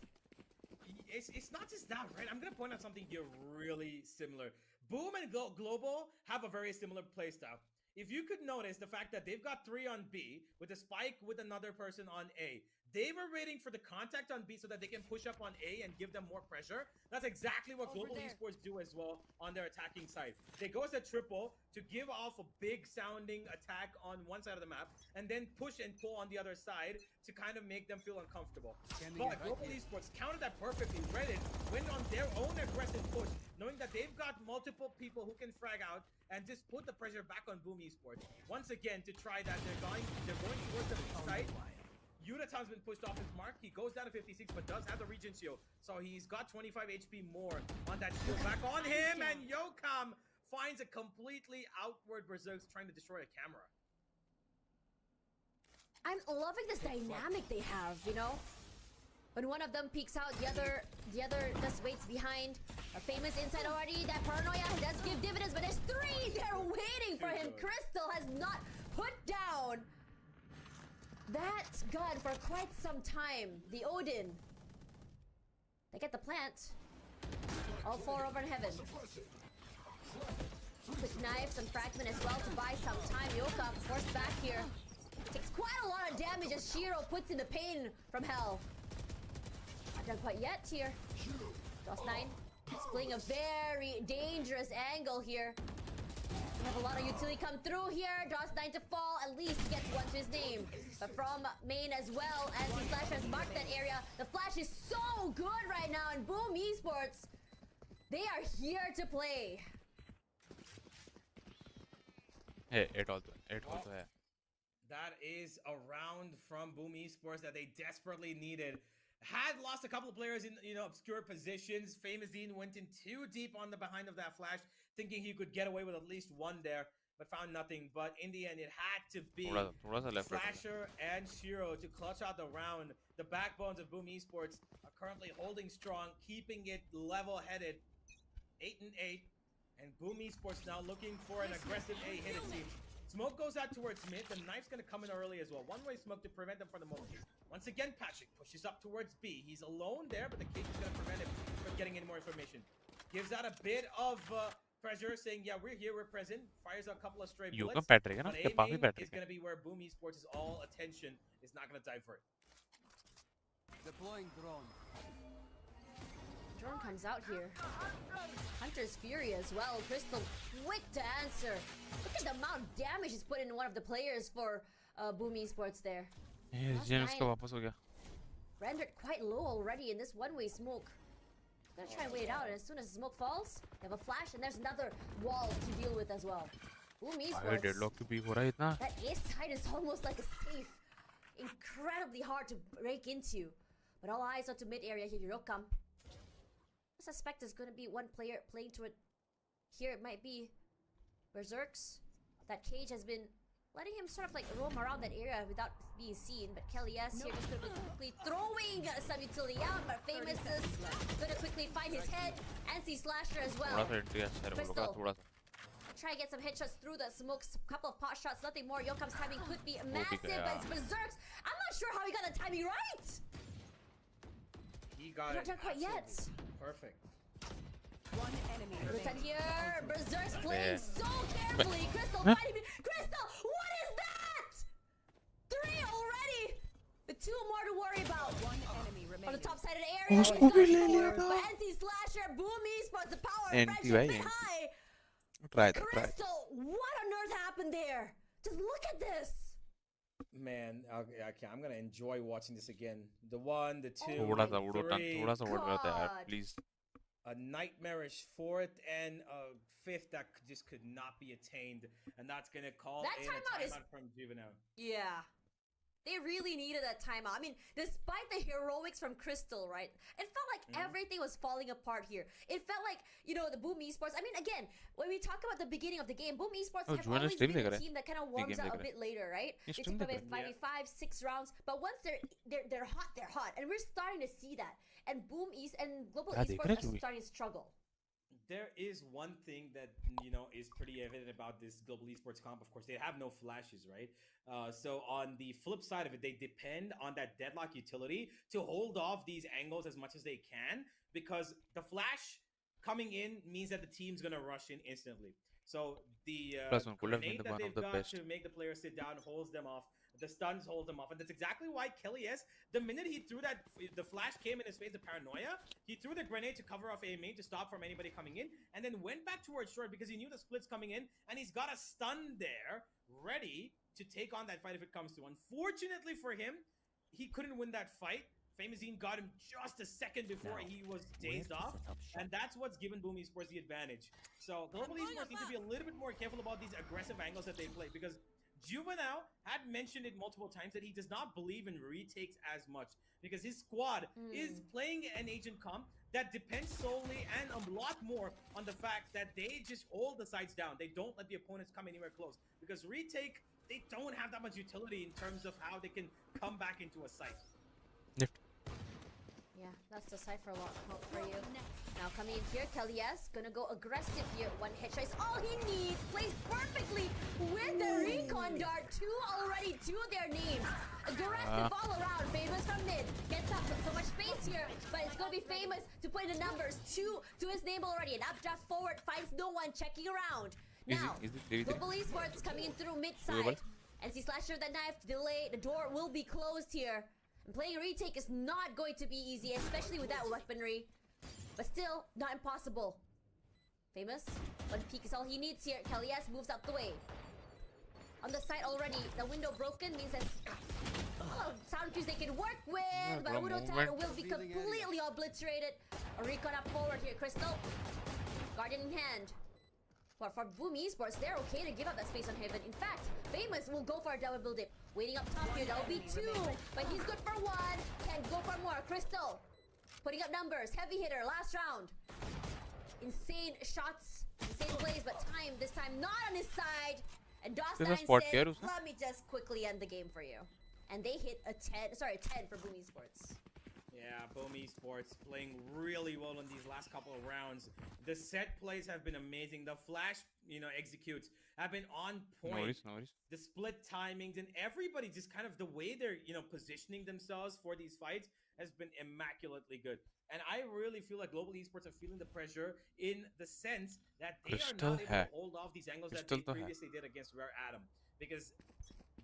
It's not just that, right? I'm going to point out something here really similar. Boom and Global have a very similar playstyle. If you could notice the fact that they've got 3 on B with a spike with another person on A. They were waiting for the contact on B so that they can push up on A and give them more pressure. That's exactly what Global Esports do as well on their attacking side. They go as a triple to give off a big sounding attack on one side of the map and then push and pull on the other side to kind of make them feel uncomfortable. But Global Esports countered that perfectly. Reddit went on their own aggressive push, knowing that they've got multiple people who can frag out and just put the pressure back on booi Esports. Once again, to try that, they're going towards the side. Urotan's been pushed off his mark. He goes down to 56, but does have the Regent Shield. So he's got 25 HP more on that shield. Back on him, and Yokam finds a completely outward Berserks trying to destroy a camera. I'm loving this dynamic they have, When one of them peeks out, the other just waits behind. A Famous inside already. That paranoia does give dividends, but there's 3 there waiting for him. Crystal has not put down that gun for quite some time. The Odin. They get the plant. All 4 over in heaven. Quick knife, some fragment as well to buy some time. Yoka forced back here. Takes quite a lot of damage as Shiro puts in the pain from hell. Not done quite yet here. DOS9 displaying a very dangerous angle here. We have a lot of utility come through here. DOS9 to fall, at least gets 1 to his name. But from main as well, Anti-Slash has marked that area. The flash is so good right now, and booi Esports, they are here to play. Hey, it also hai. That is a round from booi Esports that they desperately needed. Had lost a couple of players in obscure positions. Famous Dean went in too deep on the behind of that flash, thinking he could get away with at least 1 there, but found nothing. But in the end, it had to be Slasher and Shiro to clutch out the round. The backbones of booi Esports are currently holding strong, keeping it level-headed. 8-8, and booi Esports now looking for an aggressive A hit, it seems. Smoke goes out towards mid. The knife's going to come in early as well. One-way smoke to prevent them for the moment. Once again, Patrick pushes up towards B. He's alone there, but the cage is going to prevent him from getting any more information. gives out a bit of pressure, saying, yeah, we're here, we're present. Fires a couple of stray You bullets. can Patrick, But na? Kafi aiming Patrick. is going to be where boom esports' all attention is not going to die for it. Deploying drone. Drone comes out here. Hunter's Fury as well. Crystal quick to answer. Look at the amount of damage he's put in one of the players for Boom Esports there. Last James का nine वापस हो गया. rendered quite low already in this one-way smoke. Gonna try and wait it out, and as soon as the smoke falls, they have a flash, and there's another wall to deal with as well. Boom अरे Esports. deadlock की peak हो रहा है इतना. That A side is almost like a safe. Incredibly hard to break into. But all eyes are to mid area here. Hirokam. I suspect there's gonna be one player playing to it. Here it might be Berserks. That cage has been letting him sort of like roam around that area without being seen. But Kelly S here just gonna be quickly throwing some utility out. But Famous is gonna quickly find his head. Anti Slasher as well. थोड़ा सा entry अच्छा है Crystal. लोगों का थोड़ा सा. Try to get some headshots through the smokes. Couple of pot shots, nothing more. Yokam's timing could be massive, but it's Berserks. I'm not sure how he got the timing right. He got Not it done quite yet. absolutely perfect. One enemy Listen remaining. here, Berserk's playing Yeah. so carefully. Crystal fighting me. Crystal, what is that? 3 already. With 2 more to worry about. One enemy On the remaining. top side of the area, उसको भी ले लिया था. but anti-slasher, Boom Esports, the power of Anti friendship भाई, bit anti. high. Try that, try. Crystal, what on earth happened there? Just look at this. Man, okay, I'm gonna enjoy watching this again. The 1, the 2, थोड़ा सा the उड़ो 3, थोड़ा सा उड़ रहा था यार, God. please. a nightmarish 4th and a 5th that just could not be attained, and that's gonna call That in a timeout is- timeout from Juvenile. Yeah. They really needed that timeout. I mean, despite the heroics from Crystal, right? It felt like everything was falling apart here. It felt like, you know, the Boom Esports. I mean, again, when we talk about the beginning of the game, Boom Esports Oh, have Juvenile always stream been देख a रहा है. team that kind of warms game up देख a रहा bit later, right? ये They stream take देख maybe रहा है. 5v6 rounds, but once they're hot, they're hot, and we're starting to see that. And Boom East and Global हाँ, देख Esports रहा है are जो भी. starting to struggle. There is one thing that, you know, is pretty evident about this Global Esports comp. Of course, they have no flashes, right? So on the flip side of it, they depend on that deadlock utility to hold off these angles as much as they can, because the flash coming in means that the team's going to rush in instantly. So the Plus one could have been grenade the that one they've of the got best. to make the player sit down holds them off. The stuns hold them off, and that's exactly why Kelly S, the minute he threw that, the flash came in his face, the paranoia, he threw the grenade to cover off a main to stop from anybody coming in, and then went back towards short because he knew the split's coming in, and he's got a stun there, ready to take on that fight if it comes to. Unfortunately for him, he couldn't win that fight. Famazine got him just a second before he was dazed off, and that's what's given Boom Esports the advantage. So Global Esports need to be a little bit more careful about these aggressive angles that they play, because Juvenile had mentioned it multiple times that he does not believe in retakes as much, because his squad is playing an agent comp that depends solely and a lot more on the fact that they just hold the sides down. They don't let the opponents come anywhere close, because retake, they don't have that much utility in terms of how they can come back into a site. Yeah, that's the side for a lot for you. Now coming in here, Kelly S gonna go aggressive here. One headshot is all he needs. Plays perfectly with the recon dart. 2 already to their names. Aggressive all around. Famous from mid. Gets up with so much space here, but it's gonna be Famous to put in the numbers. 2 to his name already. An updraft forward, finds no one, checking around. Now, Global Esports coming in through mid side. NC Slasher that knife to delay. The door will be closed here. And playing a retake is not going to be easy, especially with that weaponry. But still, not impossible. Famous. One peek is all he needs here. Kelly S moves out the way. On the side already, the window broken means that sound cues they can work with, but Udo Tower will be completely obliterated. A recon up forward here, Crystal. Guardian in hand. But for Boom Esports, they're okay to give up that space on Heaven. In fact, Famous will go for a double dip. Waiting up top here, that'll be 2. But he's good for 1. Can't go for more. Crystal putting up numbers. Heavy hitter, last round. Insane shots, insane plays, but time, this time not on his side. And DOS9 said, let me just quickly end the game for you. And they hit a 10 for Boom Esports. Yeah, Boom Esports playing really well in these last couple of rounds. The set plays have been amazing. The flash, executes have been on point. No worries. The split timings and everybody just kind of the way they're, positioning themselves for these fights has been immaculately good. And I really feel like Global Esports are feeling the pressure in the sense that they are not able to hold off these angles that they previously did against Rare Atom. Because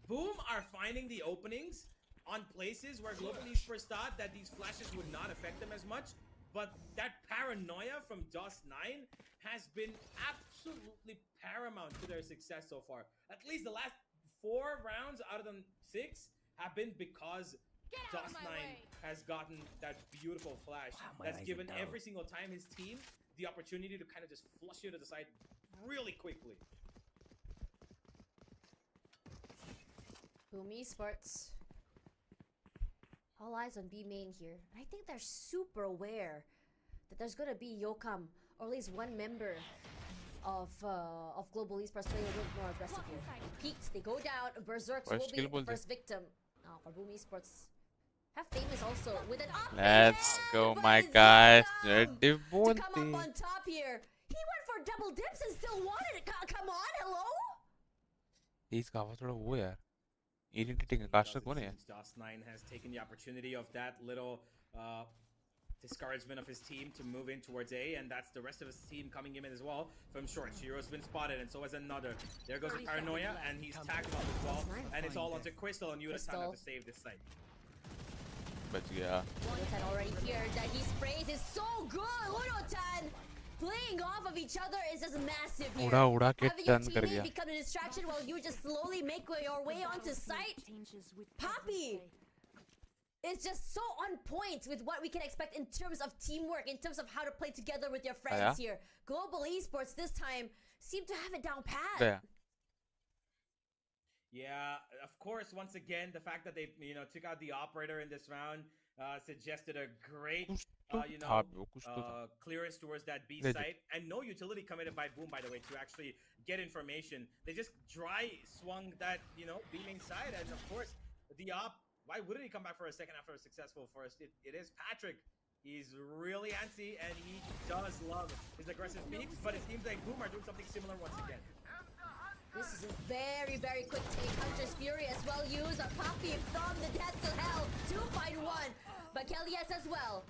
Boom are finding the openings on places where Global Esports thought that these flashes would not affect them as much. But that paranoia from DOS9 has been absolutely paramount to their success so far. At least the last 4 rounds out of the 6 have been because DOS9 has gotten that beautiful flash that's given every single time his team the opportunity to kind of just flush you to the side really quickly. Boom Esports. All eyes on B main here. I think they're super aware that there's gonna be Yokam, or at least one member of Global Esports playing a little more aggressively. Peaks, they go down. Berserks will be the first victim. Oh, for Boom Esports. Have Famous also with an up. Let's go, my guys. To come up on top here. He went for double dips and still wanted it. Come on, hello? He's got what's वो यार. Identity का caster कौन है? DOS9 has taken the opportunity of that little discouragement of his team to move in towards A, and that's the rest of his team coming in as well from short. Shiro's been spotted, and so has another. There goes the Paranoia, and he's tagged off as well, and it's all onto Crystal, and you have time to save this site. But yeah. Unotan already here that he sprays is so good. Unotan playing off of each other is just massive here. उड़ा के Having your turn कर teammate गया. become a distraction while you just slowly make your way onto site. Poppy is just so on point with what we can expect in terms of teamwork, in terms of how to play together with your friends here. Global Esports this time seem to have it down pat. Yeah. Yeah, of course, once again, the fact that they, took out the operator in this round suggested a great, clearance towards that B site. And no utility committed by Boom, by the way, to actually get information. They just dry swung that, B main side. And of course, the op, why wouldn't he come back for a second after a successful first? It is Patrick. He's really antsy, and he does love his aggressive peaks, but it seems like Boom are doing something similar once again. This is a very, very quick take. Hunter's Fury as well used. A Poppy from the depths of hell. 2-1. But Kelly S as well.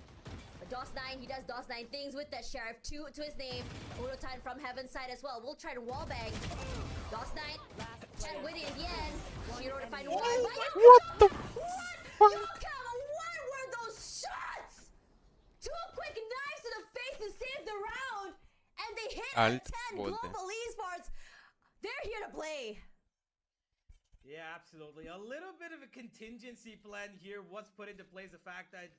But DOS9, he does DOS9 things with that Sheriff. 2 to his name. Unotan from Heaven's side as well. We'll try to wallbang. DOS9. Chat Witty in the end. Shiro to find one. What the fuck? What were those shots? 2 quick knives to the face to save the round. And they hit at 10. Global Esports. They're here to play. Yeah, absolutely. A little bit of a contingency plan here. What's put into place the fact that,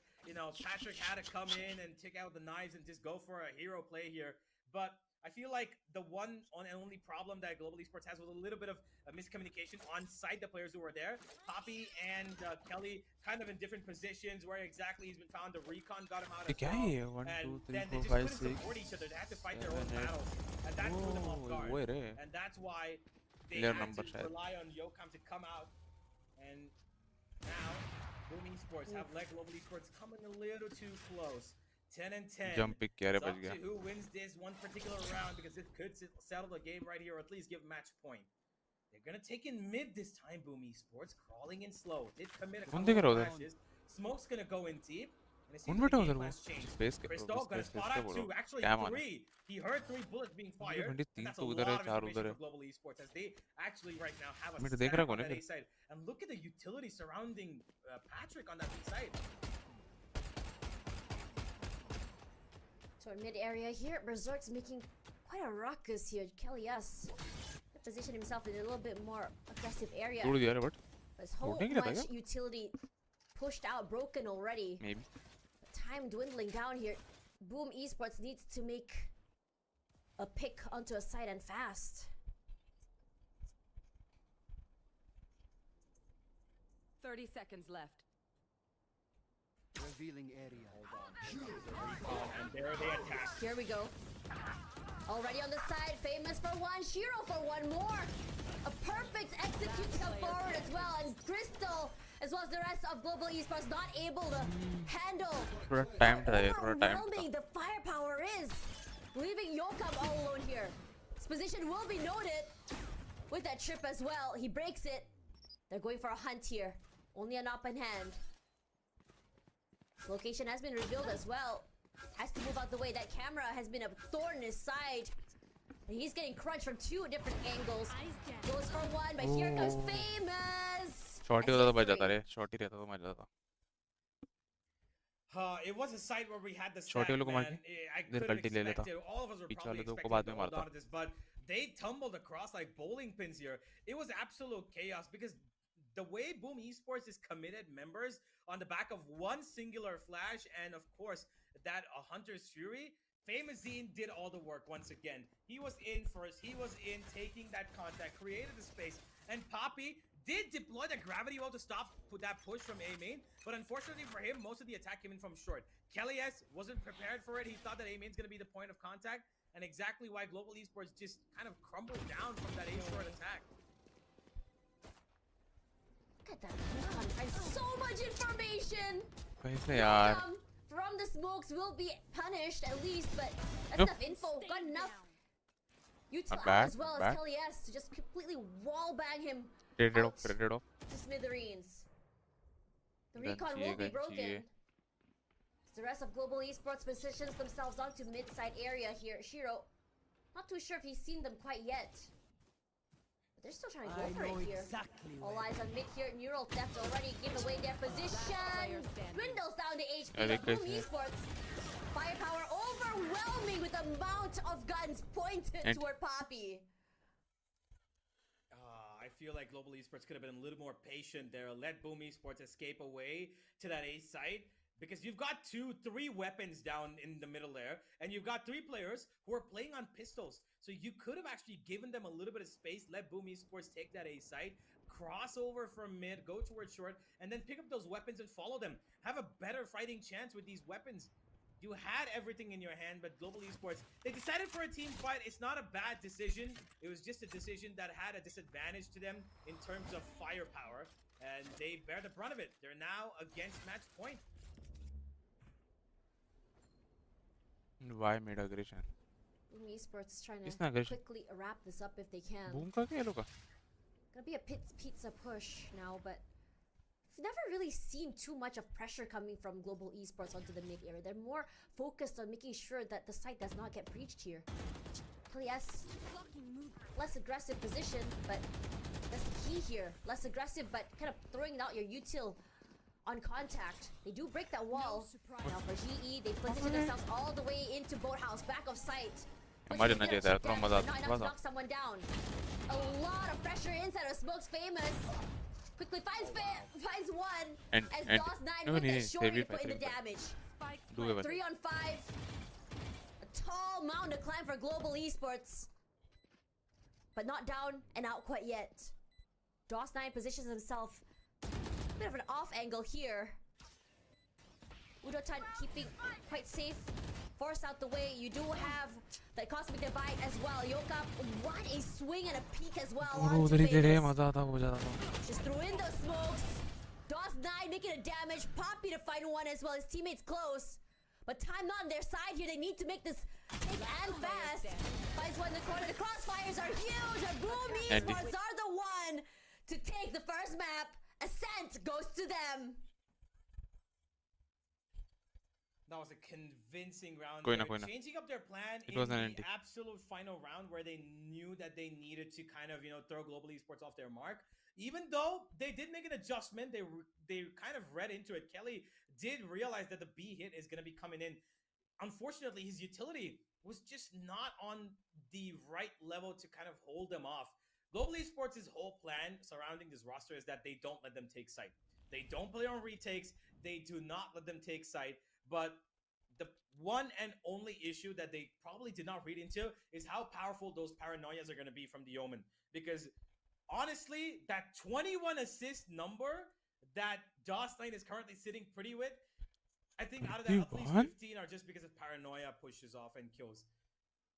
Patrick had to come in and take out the knives and just go for a hero play here. But I feel like the one and only problem that Global Esports has was a little bit of a miscommunication on site, the players who were there. Poppy and Kelly kind of in different positions where exactly he's been found. The recon got him out as well. 1, 2, 3, and 4, then they just 5, couldn't 6. support each other. They had to fight their own battles. And that threw them off guard. And that's why they had to rely on Yokam to come out. And now, Boom Esports have let Global Esports coming a little too close. 10-10. Jump pick किया रे It's बच up गया. to who wins this one particular round because it could settle the game right here or at least give match point. They're gonna take in mid this time, Boom Esports, crawling in slow. Did commit a couple of flashes. Smoke's gonna go in deep. And it seems like the game plan's changed. Crystal gonna spot out 2, actually 3. He heard 3 bullets being fired. And that's a lot of information for Global Esports as they actually right now have a stack on that A side. And look at the utility surrounding Patrick on that B side. So mid area here, Berserk's making quite a ruckus here. Kelly S position himself in a little bit more aggressive area. But his whole much utility pushed out, broken already. Maybe. Time dwindling down here. Boom Esports needs to make a pick onto a side and fast. 30 seconds left. Revealing area. And there they attack. Here we go. Already on the side, Famous for 1, Shiro for 1 more. A perfect execution forward as well, and Crystal, as well as the rest of Global Esports, not able to handle how overwhelming the firepower is. Leaving Yokam all alone here. His position will be noted with that trip as well. He breaks it. They're going for a hunt here. Only an up in hand. Location has been revealed as well. Has to move out the way. That camera has been a thorn in his side. And he's getting crunched from two different angles. Goes for one, but here comes Famous. Shorty होता तो बच जाता रे. Shorty रहता तो मजा आता. It was a site where we had the Shorty stack, वालों को मार man. के I इधर couldn't गलती ले expect लेता. it. All of us were पीछे probably वाले दो को expecting बाद to में hold मारता. on to this, but they tumbled across like bowling pins here. It was absolute chaos because the way Boom Esports is committed members on the back of one singular flash and of course that Hunter's Fury, Famous Zine did all the work once again. He was in first, he was in taking that contact, created the space, and Poppy did deploy the gravity well to stop that push from A main, but unfortunately for him, most of the attack came in from short. Kelly S wasn't prepared for it. He thought that A main's gonna be the point of contact, and exactly why Global Esports just kind of crumbled down from that A short attack. Look at that. And so much information. कैसे यार? From the smokes will be punished at least, but that's enough info. Got enough util as well as Kelly S to just completely wallbang him out to smithereens. The recon will be broken. The rest of Global Esports positions themselves onto mid-side area here. Shiro, not too sure if he's seen them quite yet. But they're still trying to go for it here. All eyes on mid here. Neural Theft already given away their position. Dwindles down to HP. Boom Esports. Firepower overwhelming with the amount of guns pointed toward Poppy. I feel like Global Esports could have been a little more patient there. Let Boom Esports escape away to that A site. Because you've got 2-3 weapons down in the middle there, and you've got 3 players who are playing on pistols. So you could have actually given them a little bit of space, let Boom Esports take that A site, cross over from mid, go towards short, and then pick up those weapons and follow them. Have a better fighting chance with these weapons. You had everything in your hand, but Global Esports, they decided for a team fight. It's not a bad decision. It was just a decision that had a disadvantage to them in terms of firepower, and they bear the brunt of it. They're now against match point. Why made aggression? Boom Esports trying to quickly wrap this up if they can. Boom का क्या लोगा? Gonna be a pizza push now, but I've never really seen too much of pressure coming from Global Esports onto the mid area. They're more focused on making sure that the site does not get breached here. Yes, less aggressive position, but that's the key here. Less aggressive, but kind of throwing out your util on contact. They do break that wall. Now for GE, they position themselves all the way into Boathouse, back of sight. Not enough to knock someone down. A lot of pressure inside of Smokes. Famous quickly finds one as DOS9 with that short to put in the damage. 3 on 5. A tall mountain to climb for Global Esports, but not down and out quite yet. DOS9 positions himself a bit of an off angle here. Udotan keeping quite safe. Force out the way. You do have the Cosmic Divide as well. Yoka, what a swing and a peek as well. Just threw in those smokes. DOS9 making a damage. Poppy to find one as well. His teammates close. But time not on their side here. They need to make this quick and fast. Finds one in the corner. The crossfires are huge. And Boom Esports are the one to take the first map. Ascent goes to them. That was a convincing round. Changing up their plan in the absolute final round where they knew that they needed to kind of, throw Global Esports off their mark. Even though they did make an adjustment, they kind of read into it. Kelly did realize that the B hit is going to be coming in. Unfortunately, his utility was just not on the right level to kind of hold them off. Global Esports' whole plan surrounding this roster is that they don't let them take site. They don't play on retakes. They do not let them take site. But the one and only issue that they probably did not read into is how powerful those paranoias are going to be from the Omen. Because honestly, that 21 assist number that DOS9 is currently sitting pretty with, I think out of that, at least 15 are just because of paranoia pushes off and kills.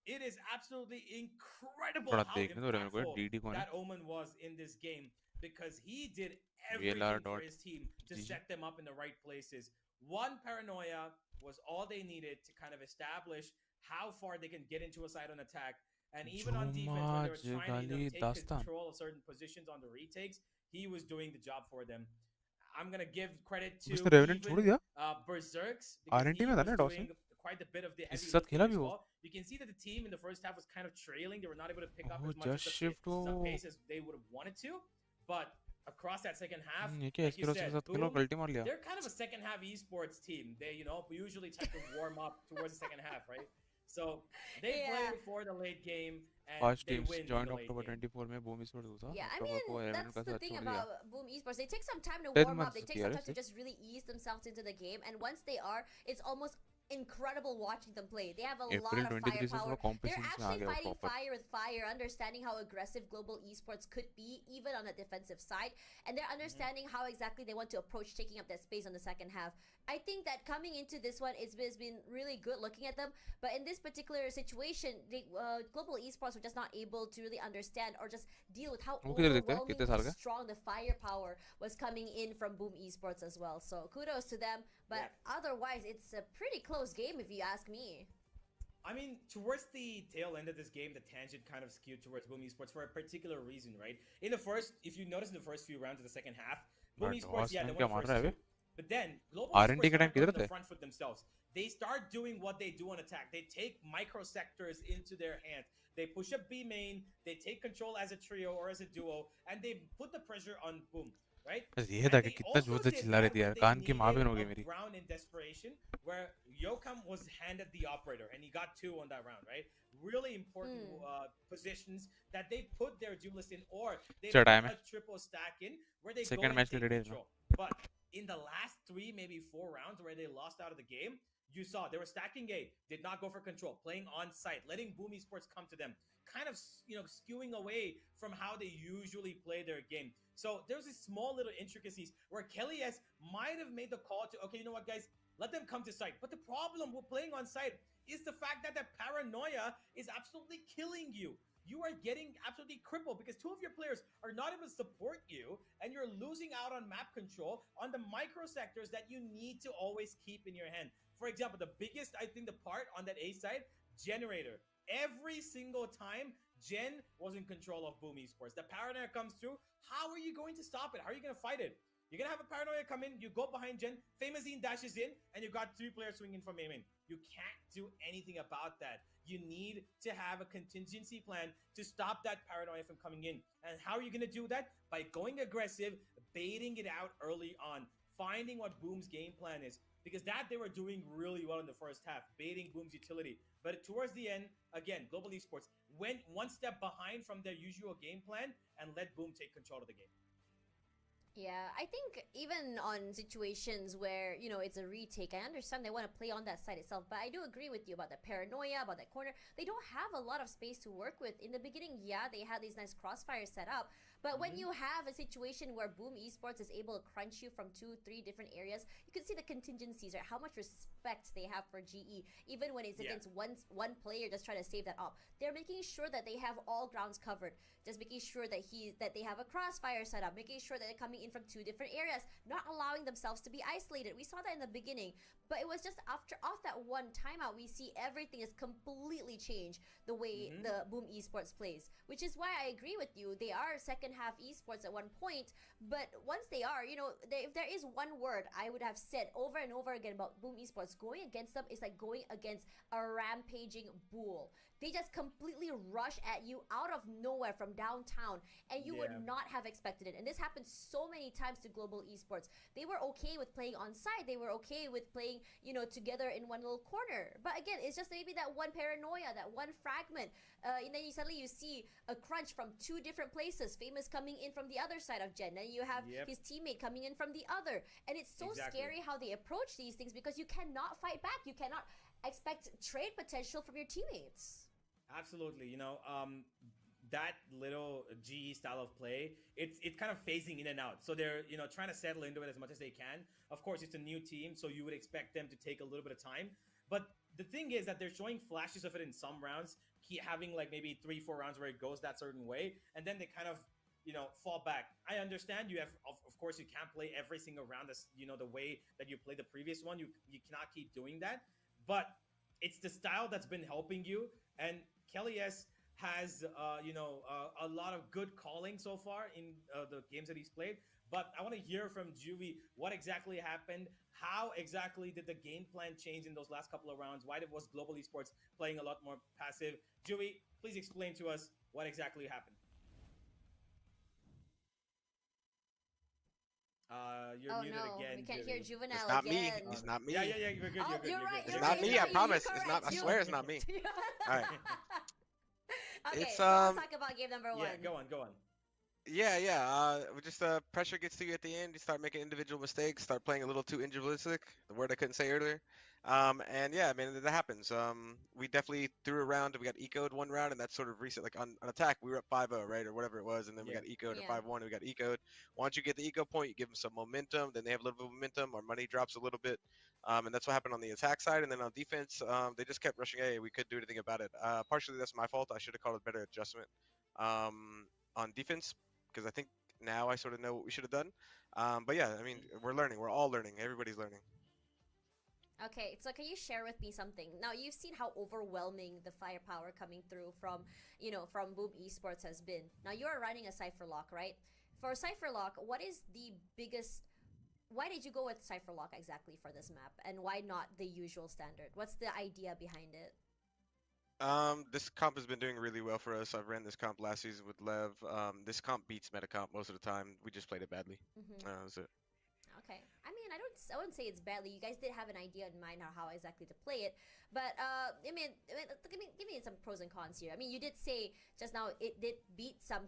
It is absolutely incredible how impactful that Omen was in this game, because he did everything for his team to set them up in the right places. One paranoia was all they needed to kind of establish how far they can get into a side on attack. And even on defense, when they were trying to take control of certain positions on the retakes, he was doing the job for them. I'm gonna give credit to Mr. Revenant छोड़ even दिया Berserks because RNT he में था was ना doing Dawson quite a bit of the heavy इसके साथ lifting खेला as भी वो well. You can see that the team in the first half was kind of trailing. They were not able to pick up oh as much just as shift the हो pace as they would have wanted to, but across that second half, ये क्या like you इसके रोज के said, साथ खेलो boom, गलती मार लिया they're kind of a second half esports team. They, usually try to warm up towards the second half, right? So they play for the late game and पांच they teams win in joint the late October game. 24 में boom sports हुआ था Yeah, I अक्टूबर को mean, revenant का that's the साथ thing छोड़ दिया about Boom Esports. They take some time to 10 warm up. months They take किया some है time to इसे just really ease themselves into the game. And once they are, it's almost incredible watching them play. They have a lot April of 23 से firepower. थोड़ा They're competition में आ actually गया fighting proper fire with fire, understanding how aggressive Global Esports could be, even on the defensive side. And they're understanding how exactly they want to approach taking up that space on the second half. I think that coming into this one, it's been really good looking at them. But in this particular situation, Global Esports were just not able to really understand or just deal with how वो किधर दिखता है कितने साल overwhelmingly का strong the firepower was coming in from Boom Esports as well. So kudos to them. But otherwise, it's a pretty close game if you ask me. I mean, towards the tail end of this game, the tangent kind of skewed towards Boom Esports for a particular reason, right? If you notice in the first few rounds of the second half, Boom Esports, they क्या won मार the रहा है first by two. But then, Global R&D Esports के time come किधर on the थे front foot themselves. They start doing what they do on attack. They take microsectors into their hands. They push up B main, they take control as a trio or as a duo, and they put the pressure on Boom, right? बस ये And था कि they कितना also जोर से did चिल्ला रही that थी when यार they कान की माँ needed बहन हो गई a मेरी round in desperation where Yokam was handed the operator and he got 2 on that round, right? Really important positions that they put their duelist in, or they चढ़ाया put मैं a triple stack in where they go second and match के take लिए ready control. But in the last 3, maybe 4 rounds where they lost out of the game, you saw they were stacking A, did not go for control, playing on site, letting Boom Esports come to them, kind of skewing away from how they usually play their game. So there's these small little intricacies where Kelly S might have made the call to, okay, you know what, guys, let them come to site. But the problem with playing on site is the fact that paranoia is absolutely killing you. You are getting absolutely crippled because 2 of your players are not able to support you, and you're losing out on map control on the microsectors that you need to always keep in your hand. For example, the biggest, I think, the part on that A side, Generator. Every single time, Gen was in control of Boom Esports. The paranoia comes through. How are you going to stop it? How are you going to fight it? You're going to have a paranoia come in, you go behind Gen, Famazine dashes in, and you've got 3 players swinging from A-main. You can't do anything about that. You need to have a contingency plan to stop that paranoia from coming in. And how are you going to do that? By going aggressive, baiting it out early on, finding what Boom's game plan is. Because that they were doing really well in the first half, baiting Boom's utility. But towards the end, again, Global Esports went one step behind from their usual game plan and let Boom take control of the game. Yeah, I think even on situations where, it's a retake, I understand they want to play on that side itself, but I do agree with you about the paranoia, about that corner. They don't have a lot of space to work with. In the beginning, yeah, they had these nice crossfires set up, but when you have a situation where Boom Esports is able to crunch you from 2, 3 different areas, you can see the contingencies, right? How much respect they have for GE, even when it's against one player just trying to save that up. They're making sure that they have all grounds covered, just making sure that they have a crossfire set up, making sure that they're coming in from 2 different areas, not allowing themselves to be isolated. We saw that in the beginning, but it was just off that one timeout, we see everything is completely changed the way the Boom Esports plays, which is why I agree with you. They are second half esports at one point, but once they are, if there is one word I would have said over and over again about Boom Esports, going against them is like going against a rampaging bull. They just completely rush at you out of nowhere from downtown, and you would not have expected it. And this happened so many times to Global Esports. They were okay with playing on site. They were okay with playing, together in one little corner. But again, it's just maybe that one paranoia, that one fragment. And then suddenly you see a crunch from 2 different places. Famous coming in from the other side of Gen. And you have his teammate coming in from the other. And it's so scary how they approach these things, because you cannot fight back. You cannot expect trade potential from your teammates. Absolutely. That little GE style of play, it's kind of phasing in and out. So they're, trying to settle into it as much as they can. Of course, it's a new team, so you would expect them to take a little bit of time. But the thing is that they're showing flashes of it in some rounds, having like maybe 3-4 rounds where it goes that certain way, and then they kind of, fall back. I understand you have, of course, you can't play every single round as, the way that you played the previous one. You cannot keep doing that. But it's the style that's been helping you. And Kelly S, has a lot of good calling so far in the games that he's played. But I want to hear from Juvie what exactly happened. How exactly did the game plan change in those last couple of rounds? Why was Global Esports playing a lot more passive? Juvie, please explain to us what exactly happened. You're muted again. We can't Juvie. hear Juvenile It's not me. again. It's not me. Yeah, you're good. Oh, You're good. you're You're right. good. It's You're not right. me. I You're promise. correct. It's not. I swear it's not me. All right. Okay, It's, so let's talk about game number 1. Yeah, go on. Yeah. We just pressure gets to you at the end. You start making individual mistakes. Start playing a little too individualistic. The word I couldn't say earlier. And yeah, I mean that happens. We definitely threw around. We got ecoed one round, and that's sort of recent. Like on attack, we were up 5-0, right, or whatever it was, and then we Yeah. got ecoed Yeah. or 5-1. And we got ecoed. Once you get the eco point, you give them some momentum. Then they have a little bit of momentum. Our money drops a little bit. And that's what happened on the attack side. And then on defense, they just kept rushing A. We couldn't do anything about it. Partially that's my fault. I should have called a better adjustment on defense because I think now I sort of know what we should have done. But yeah, I mean, we're learning. We're all learning. Everybody's learning. Okay, so can you share with me something? Now you've seen how overwhelming the firepower coming through from Boom Esports has been. Now you are running a Cypher Lock, right? For Cypher Lock, what is the biggest? Why did you go with Cypher Lock exactly for this map, and why not the usual standard? What's the idea behind it? This comp has been doing really well for us. I've ran this comp last season with Lev. This comp beats meta comp most of the time. We just played it badly. That's it. Okay, I mean, I wouldn't say it's badly. You guys did have an idea in mind on how exactly to play it, but give me some pros and cons here. I mean, you did say just now it did beat some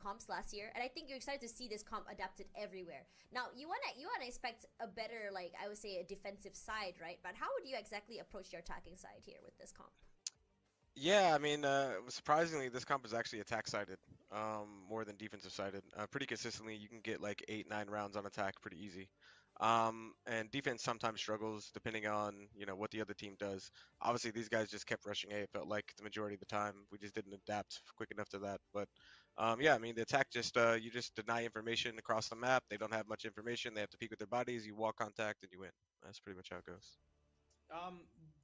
comps last year, and I think you're excited to see this comp adapted everywhere. Now you wanna expect a better, like I would say, a defensive side, right? But how would you exactly approach your attacking side here with this comp? Yeah, I mean, surprisingly, this comp is actually attack sided, more than defensive sided. Pretty consistently, you can get like 8, 9 rounds on attack pretty easy. And defense sometimes struggles depending on what the other team does. Obviously, these guys just kept rushing A. It felt like the majority of the time. We just didn't adapt quick enough to that. But yeah, I mean, the attack just you just deny information across the map. They don't have much information. They have to peek with their bodies. You wall contact and you win. That's pretty much how it goes.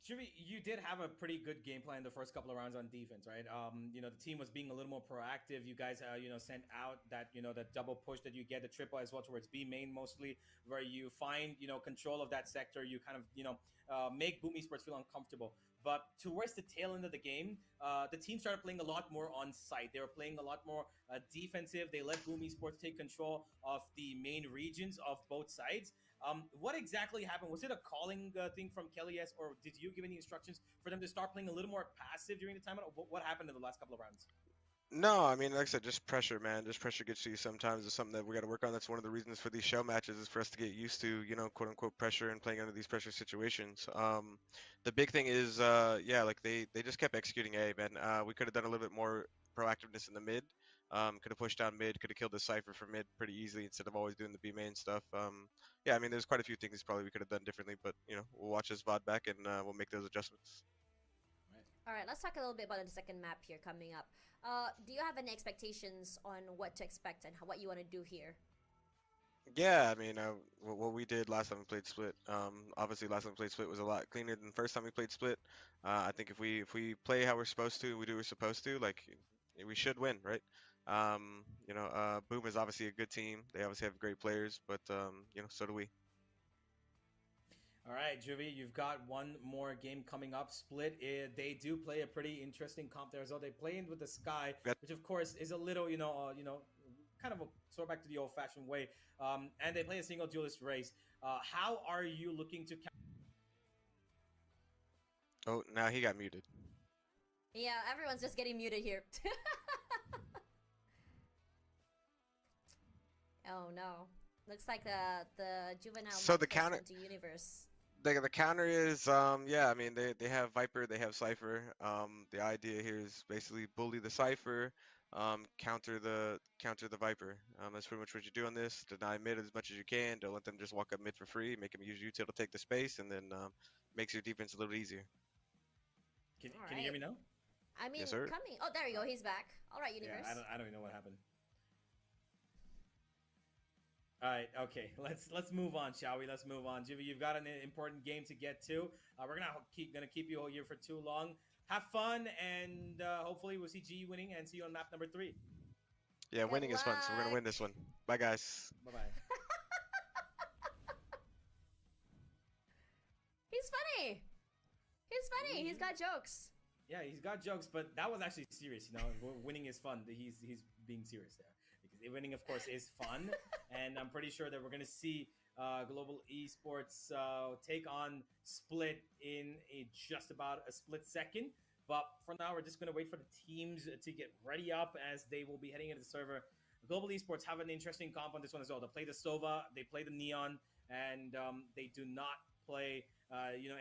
Jimmy, you did have a pretty good game plan the first couple of rounds on defense, right? The team was being a little more proactive. You guys, sent out that, that double push that you get, the triple as well towards B main mostly, where you find, control of that sector. You kind of, make Boom Esports feel uncomfortable. But towards the tail end of the game, the team started playing a lot more on site. They were playing a lot more defensive. They let Boom Esports take control of the main regions of both sides. What exactly happened? Was it a calling thing from Kelly S, or did you give any instructions for them to start playing a little more passive during the time? What happened in the last couple of rounds? No, I mean, like I said, just pressure, man. Just pressure gets to you sometimes. It's something that we got to work on. That's one of the reasons for these show matches is for us to get used to, quote unquote pressure and playing under these pressure situations. The big thing is, yeah, like they just kept executing A, man. We could have done a little bit more proactiveness in the mid. Could have pushed down mid. Could have killed the Cypher for mid pretty easily instead of always doing the B main stuff. Yeah, I mean, there's quite a few things probably we could have done differently, but we'll watch this VOD back and we'll make those adjustments. All right, let's talk a little bit about the second map here coming up. Do you have any expectations on what to expect and what you want to do here? Yeah, I mean, what we did last time we played Split, obviously last time we played Split was a lot cleaner than the first time we played Split. I think if we play how we're supposed to, we do what we're supposed to, like we should win, right? Boom is obviously a good team. They obviously have great players, but so do we. All right, Juvie, you've got one more game coming up. Split, they do play a pretty interesting comp there as well. They play in with the Sky, which of course is a little, kind of a sort back to the old-fashioned way. And they play a single duelist race. How are you looking to? Oh, now he got muted. Yeah, everyone's just getting muted here. Oh no! Looks like the juvenile. So the counter to universe. The counter is yeah, I mean they have Viper, they have Cypher. The idea here is basically bully the Cypher, counter the Viper. That's pretty much what you do on this. Deny mid as much as you can. Don't let them just walk up mid for free. Make them use util to take the space, and then makes your defense a little easier. Can you hear me now? I mean, yes, sir. coming. Oh, there you go. He's back. All right, universe. Yeah, I don't even know what happened. All right, okay. Let's move on, shall we? Let's move on. Juvie, you've got an important game to get to. We're gonna keep you here for too long. have fun, and hopefully we'll see G winning and see you on map number 3. Yeah, Good winning is fun, so we're gonna win luck. this one. Bye, guys. Bye-bye. He's funny. He's funny. He's got jokes. Yeah, he's got jokes, but that was actually serious. You know, winning is fun. He's being serious there because winning, of course, is fun, and I'm pretty sure that we're gonna see Global Esports take on Split in just about a split second. But for now, we're just gonna wait for the teams to get ready up as they will be heading into the server. Global Esports have an interesting comp on this one as well. They play the Sova, they play the Neon, and they do not play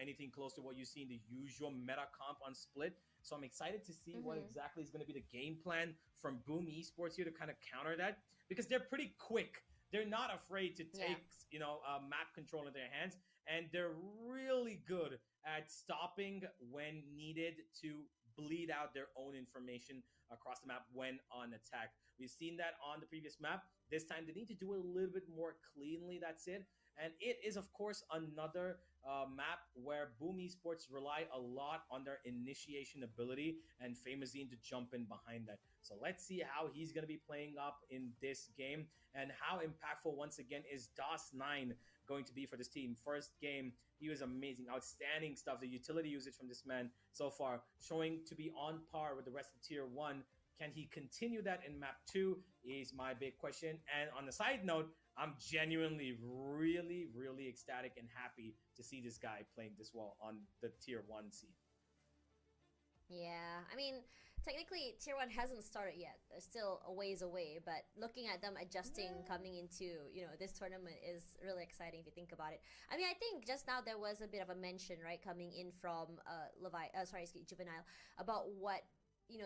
anything close to what you see in the usual meta comp on Split. So I'm excited to see what exactly is going to be the game plan from Boom Esports here to kind of counter that, because they're pretty quick. They're not afraid to take map control in their hands, and they're really good at stopping when needed to bleed out their own information across the map when on attack. We've seen that on the previous map. This time they need to do it a little bit more cleanly, that's it. And it is, of course, another map where Boom Esports rely a lot on their initiation ability and Famazine to jump in behind that. So let's see how he's going to be playing up in this game and how impactful, once again, is DOS9 going to be for this team. First game, he was amazing, outstanding stuff. The utility usage from this man so far showing to be on par with the rest of Tier 1. Can he continue that in map 2 is my big question. And on the side note, I'm genuinely really, really ecstatic and happy to see this guy playing this well on the Tier 1 scene. Yeah, I mean, technically Tier 1 hasn't started yet. They're still a ways away, but looking at them adjusting coming into, this tournament is really exciting if you think about it. I mean, I think just now there was a bit of a mention, right, coming in from Juvenile, about what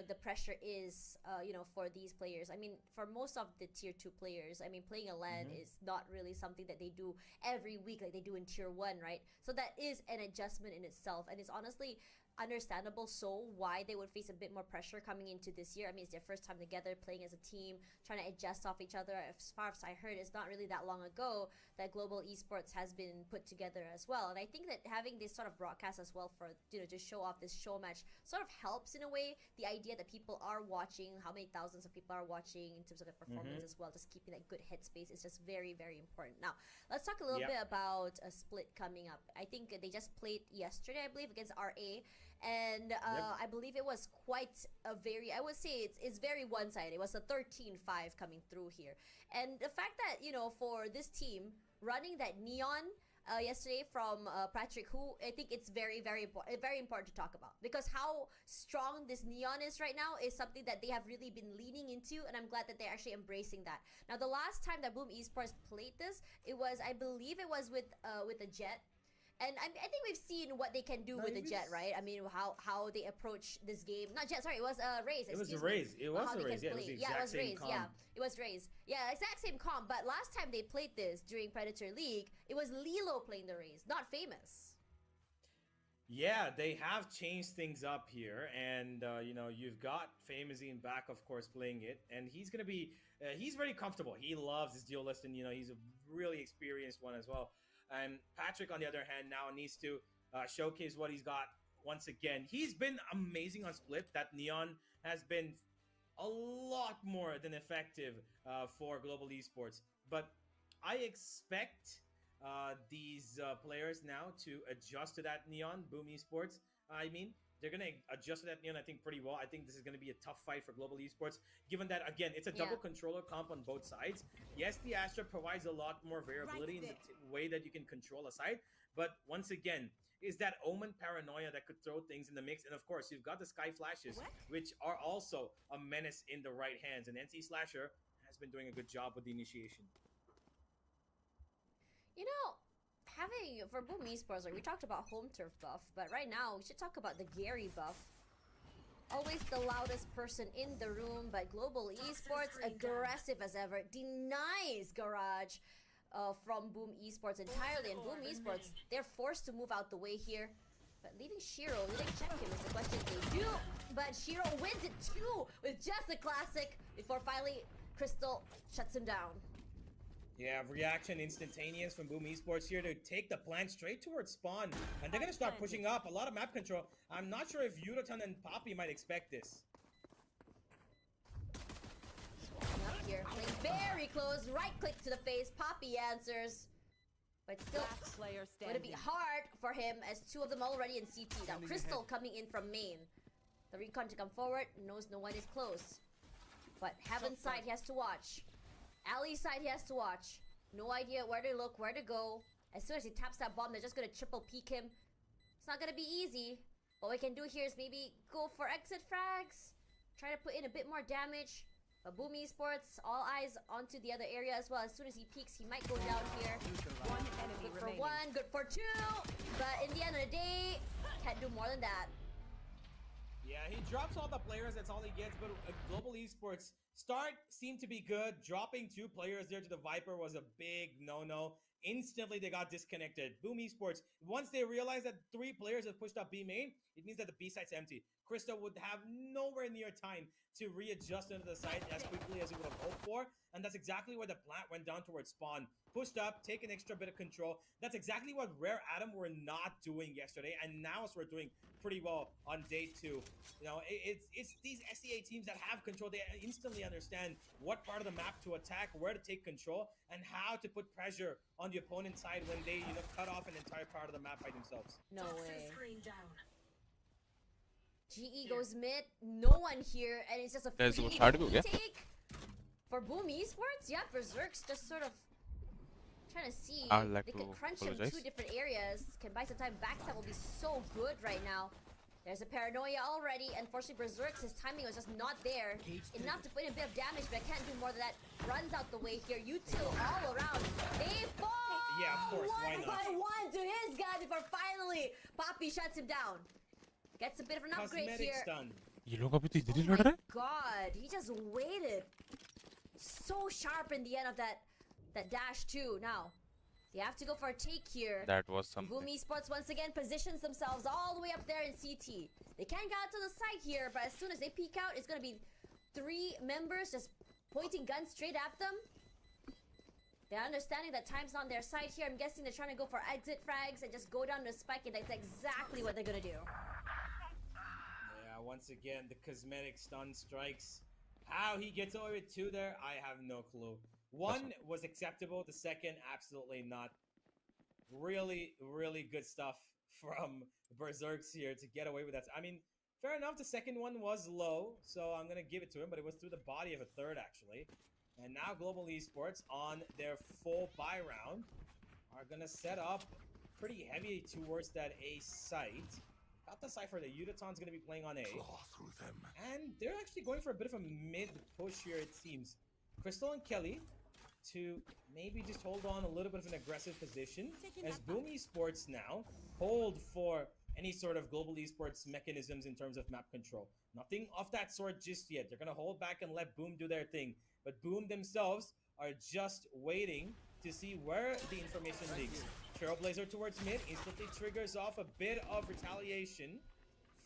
the pressure is, for these players. I mean, for most of the Tier 2 players, I mean, playing a LAN is not really something that they do every week like they do in Tier 1, right? So that is an adjustment in itself, and it's honestly understandable why they would face a bit more pressure coming into this year. I mean, it's their first time together playing as a team, trying to adjust off each other. As far as I heard, it's not really that long ago that Global Esports has been put together as well. And I think that having this sort of broadcast as well for, to show off this show match sort of helps in a way. The idea that people are watching, how many thousands of people are watching in terms of the performance as well, just keeping that good headspace is just very, very important. Now, let's talk a little bit about a Split coming up. I think they just played yesterday, I believe, against RA. And I believe it was quite a I would say it's very one-sided. It was a 13-5 coming through here. And the fact that, for this team, running that Neon yesterday from Patrick, who I think it's very, very important to talk about. Because how strong this Neon is right now is something that they have really been leaning into, and I'm glad that they're actually embracing that. Now, the last time that Boom Esports played this, I believe it was with a Jet. And I think we've seen what they can do with the Jet, right? I mean, how they approach this game. Not Jet, sorry, it was Raze. It was Raze. It was Raze. Yeah, it was Raze. Yeah, it was Raze. Yeah, exact same comp. But last time they played this during Predator League, it was Lilo playing the Raze, not Famous. Yeah, they have changed things up here, and you've got Famazine back, of course, playing it, and he's gonna be he's very comfortable. He loves his duelist, and he's a really experienced one as well. And Patrick, on the other hand, now needs to showcase what he's got once again. He's been amazing on Split. That Neon has been a lot more than effective for Global Esports. But I expect these players now to adjust to that Neon, Boom Esports. I mean, they're going to adjust to that Neon, I think, pretty well. I think this is going to be a tough fight for Global Esports, given that, again, it's a double controller comp on both sides. Yes, the Astra provides a lot more variability in the way that you can control a side, but once again, is that Omen Paranoia that could throw things in the mix. And of course, you've got the Sky Flashes, which are also a menace in the right hands. And NC Slasher has been doing a good job with the initiation. For Boom Esports, we talked about home turf buff, but right now we should talk about the Gary buff. Always the loudest person in the room, but Global Esports, aggressive as ever, denies Garage from Boom Esports entirely. And Boom Esports, they're forced to move out the way here. But leaving Shiro, will they check him is the question. They do, but Shiro wins it too with just a classic before finally Crystal shuts him down. Yeah, reaction instantaneous from boii Esports here to take the plan straight towards spawn. And they're going to start pushing up. A lot of map control. I'm not sure if Yudoton and Poppy might expect this. Up here, playing very close. Right click to the face. Poppy answers. But still, Last player would it be standing. hard for him as two of them already in CT. Now, Crystal coming in from main. The recon to come forward, knows no one is close. But Heaven's side he has to watch. Ali's side he has to watch. No idea where to look, where to go. As soon as he taps that bomb, they're just gonna triple peek him. It's not gonna be easy. What we can do here is maybe go for exit frags. Try to put in a bit more damage. But boii Esports, all eyes onto the other area as well. As soon as he peeks, he might go down here. One enemy Good for remaining. one, good for two. But in the end of the day, can't do more than that. Yeah, he drops all the players, that's all he gets, but Global Esports start seemed to be good. Dropping 2 players there to the Viper was a big no-no. Instantly, they got disconnected. boii Esports, once they realized that 3 players have pushed up B main, it means that the B site's empty. Crystal would have nowhere near time to readjust into the site as quickly as he would have hoped for, and that's exactly where the plant went down towards spawn. Pushed up, take an extra bit of control. That's exactly what Rare Atom were not doing yesterday, and now we're doing pretty well on day 2. You know, it's these SEA teams that have control. They instantly understand what part of the map to attack, where to take control, and how to put pressure on the opponent's side when they, you know, cut off an entire part of the map by themselves. No way. GE goes mid, no one here, and it's just a There's free a hard go, yeah? take for boii Esports. Yeah, Berserk's just sort of trying to see. I would like They to could crunch him apologize. 2 different areas. Can buy some time. Backstab will be so good right now. There's a paranoia already. Unfortunately, Berserk's, his timing was just not there. Enough to put in a bit of damage, but I can't do more than that. Runs out the way here. Util all around. They fall! Yeah, of course, why One not? by one to his guy before finally Poppy shuts him down. Gets a bit of an upgrade Cosmetic here. stun. ये लोग अभी तो इधर ही Oh लड़ my रहे हैं god, he just waited. So sharp in the end of that dash too. Now, they have to go for a take here. That was something. boii Esports once again positions themselves all the way up there in CT. They can't get out to the side here, but as soon as they peek out, it's gonna be 3 members just pointing guns straight at them. They're understanding that time's on their side here. I'm guessing they're trying to go for exit frags and just go down to spike, and that's exactly what they're gonna do. Yeah, once again, the cosmetic stun strikes. How he gets away with 2 there, I have no clue. 1 was acceptable, the second, absolutely not. Really, really good stuff from Berserks here to get away with that. I mean, fair enough, the second one was low, so I'm going to give it to him, but it was through the body of a third, actually. And now Global Esports, on their full buy round, are going to set up pretty heavy towards that A site. Got the Cypher, the Yudoton's going to be playing on A. And they're actually going for a bit of a mid push here, it seems. Crystal and Kelly to maybe just hold on a little bit of an aggressive position as boii Esports now hold for any sort of Global Esports mechanisms in terms of map control. Nothing of that sort just yet. They're going to hold back and let boii do their thing. But boii themselves are just waiting to see where the information leaks. Trailblazer towards mid instantly triggers off a bit of retaliation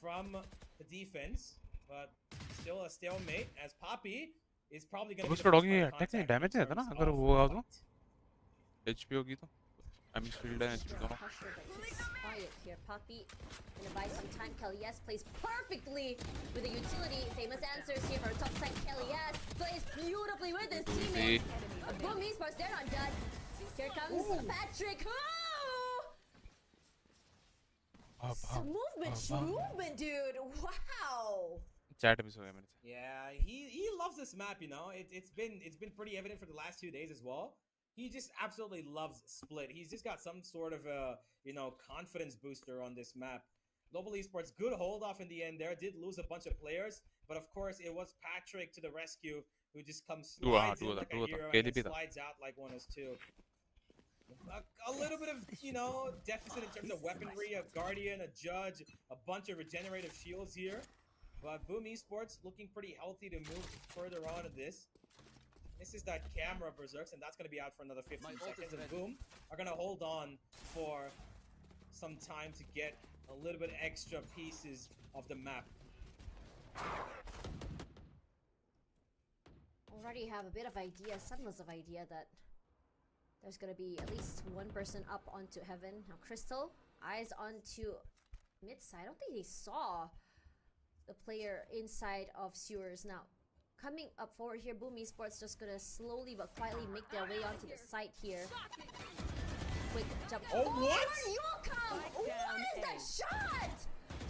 from the defense, but still a stalemate as Poppy is probably going to उसको doggy attack में damage है ना अगर वो होगा तो HP होगी तो I mean shield and HP दोनों Pressure, but he's quiet here. Poppy gonna buy some time. Kellyes plays perfectly with the utility. Famous answers here for top side. Kellyes plays beautifully with his teammates. boii Esports, they're not done. Here comes Patrick. Movement, dude. Wow. Chat miss हो गया मेरे से Yeah, he loves this map, you know. It's been pretty evident for the last 2 days as well. He just absolutely loves Split. He's just got some sort of a, you know, confidence booster on this map. Global Esports, good hold off in the end there. Did lose a bunch of players, but of course it was Patrick to the rescue who just comes slides in like a hero and then slides out like one as two. A little bit of, you know, deficit in terms of weaponry, a Guardian, a Judge, a bunch of regenerative shields here. But boii Esports looking pretty healthy to move further on in this. This is that camera Berserks, and that's going to be out for another 15 seconds. And boii are going to hold on for some time to get a little bit extra pieces of the map. Already have a bit of idea, semblance of idea that There's gonna be at least one person up onto heaven. Now Crystal, eyes onto mid side. I don't think they saw the player inside of sewers. Now, coming up forward here, boii Esports just gonna slowly but quietly make their way onto the site here. Quick jump. Oh, what? Yulcom! What is that shot?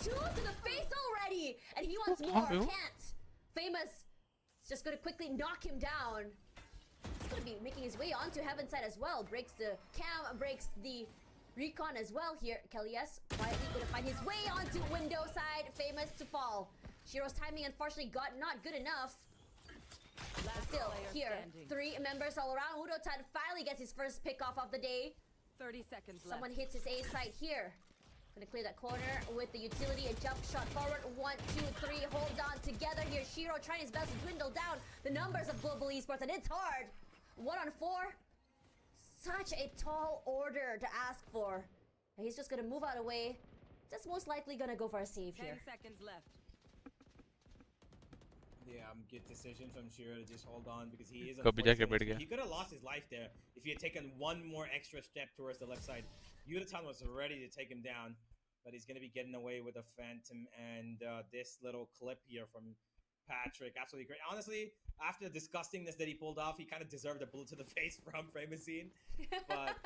2 to the face already! And he wants more, Fabio. can't. Famous is just gonna quickly knock him down. He's gonna be making his way onto heaven side as well. Breaks the cam, breaks the recon as well here. Kelly's quietly gonna find his way onto window side. Famous to fall. Shiro's timing unfortunately got not good enough. But still, here, 3 members all around. Udotan finally gets his first pick off of the day. 30 seconds left. Someone hits his A site here. Gonna clear that corner with the utility. A jump shot forward. 1, 2, 3. Hold on together here. Shiro trying his best to dwindle down the numbers of Global Esports, and it's hard. 1 on 4. Such a tall order to ask for. And he's just gonna move out of the way. Just most likely gonna go for a save 10 here. seconds left. Yeah, good decision from Shiro to just hold on because he is Copy, Jack, unfortunate. बैठ गया. He could have lost his life there if he had taken one more extra step towards the left side. Yudatan was ready to take him down, but he's going to be getting away with a Phantom and this little clip here from Patrick. Absolutely great. Honestly, after the disgustingness that he pulled off, he kind of deserved a bullet to the face from Famousin. But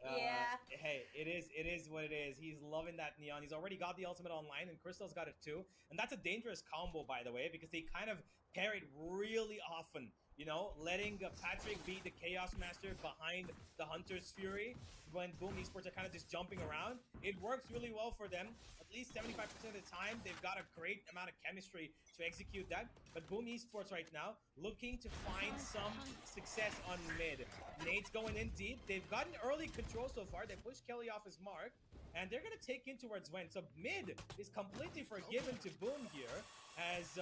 Yeah. hey, it is what it is. He's loving that Neon. He's already got the ultimate online, and Crystal's got it too. And that's a dangerous combo, by the way, because they kind of pair it really often. You know, letting Patrick be the Chaos Master behind the Hunter's Fury when boii Esports are kind of just jumping around. It works really well for them. At least 75% of the time, they've got a great amount of chemistry to execute that. But boii Esports right now, looking to find some success on mid. Nade's going in deep. They've gotten early control so far. They pushed Kelly off his mark, and they're going to take in towards Wen. So mid is completely forgiven to boii here, as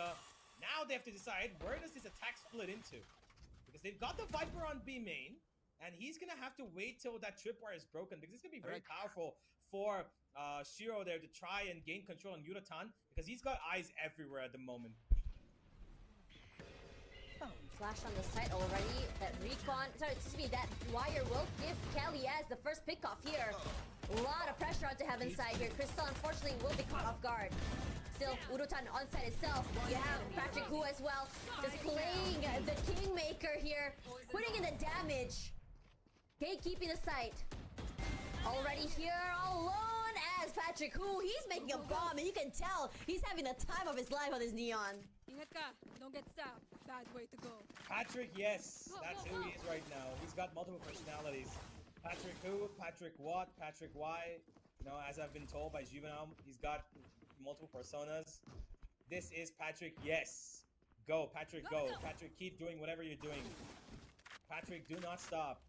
now they have to decide where does this attack split into. Because they've got the Viper on B main, and he's going to have to wait till that tripwire is broken, because it's going to be very powerful for Shiro there to try and gain control on Yudatan, because he's got eyes everywhere at the moment. Flash on the site already. That recon, sorry, excuse me, that wire will give Kelly as the first pick off here. A lot of pressure onto heaven side here. Crystal unfortunately will be caught off guard. Still, Udotan on site itself. You have Patrick Hu as well, just playing the Kingmaker here, putting in the damage, gatekeeping the site. Already here alone as Patrick Hu, he's making a bomb, and you can tell he's having the time of his life on this Neon. Ingat ka. Don't get stabbed. Bad way to go. Patrick, yes, that's who he is right now. He's got multiple personalities. Patrick Hu, Patrick what, Patrick Y. You know, as I've been told by Juvenile, he's got multiple personas. This is Patrick, yes. Go, Patrick, go. Patrick, keep doing whatever you're doing. Patrick, do not stop.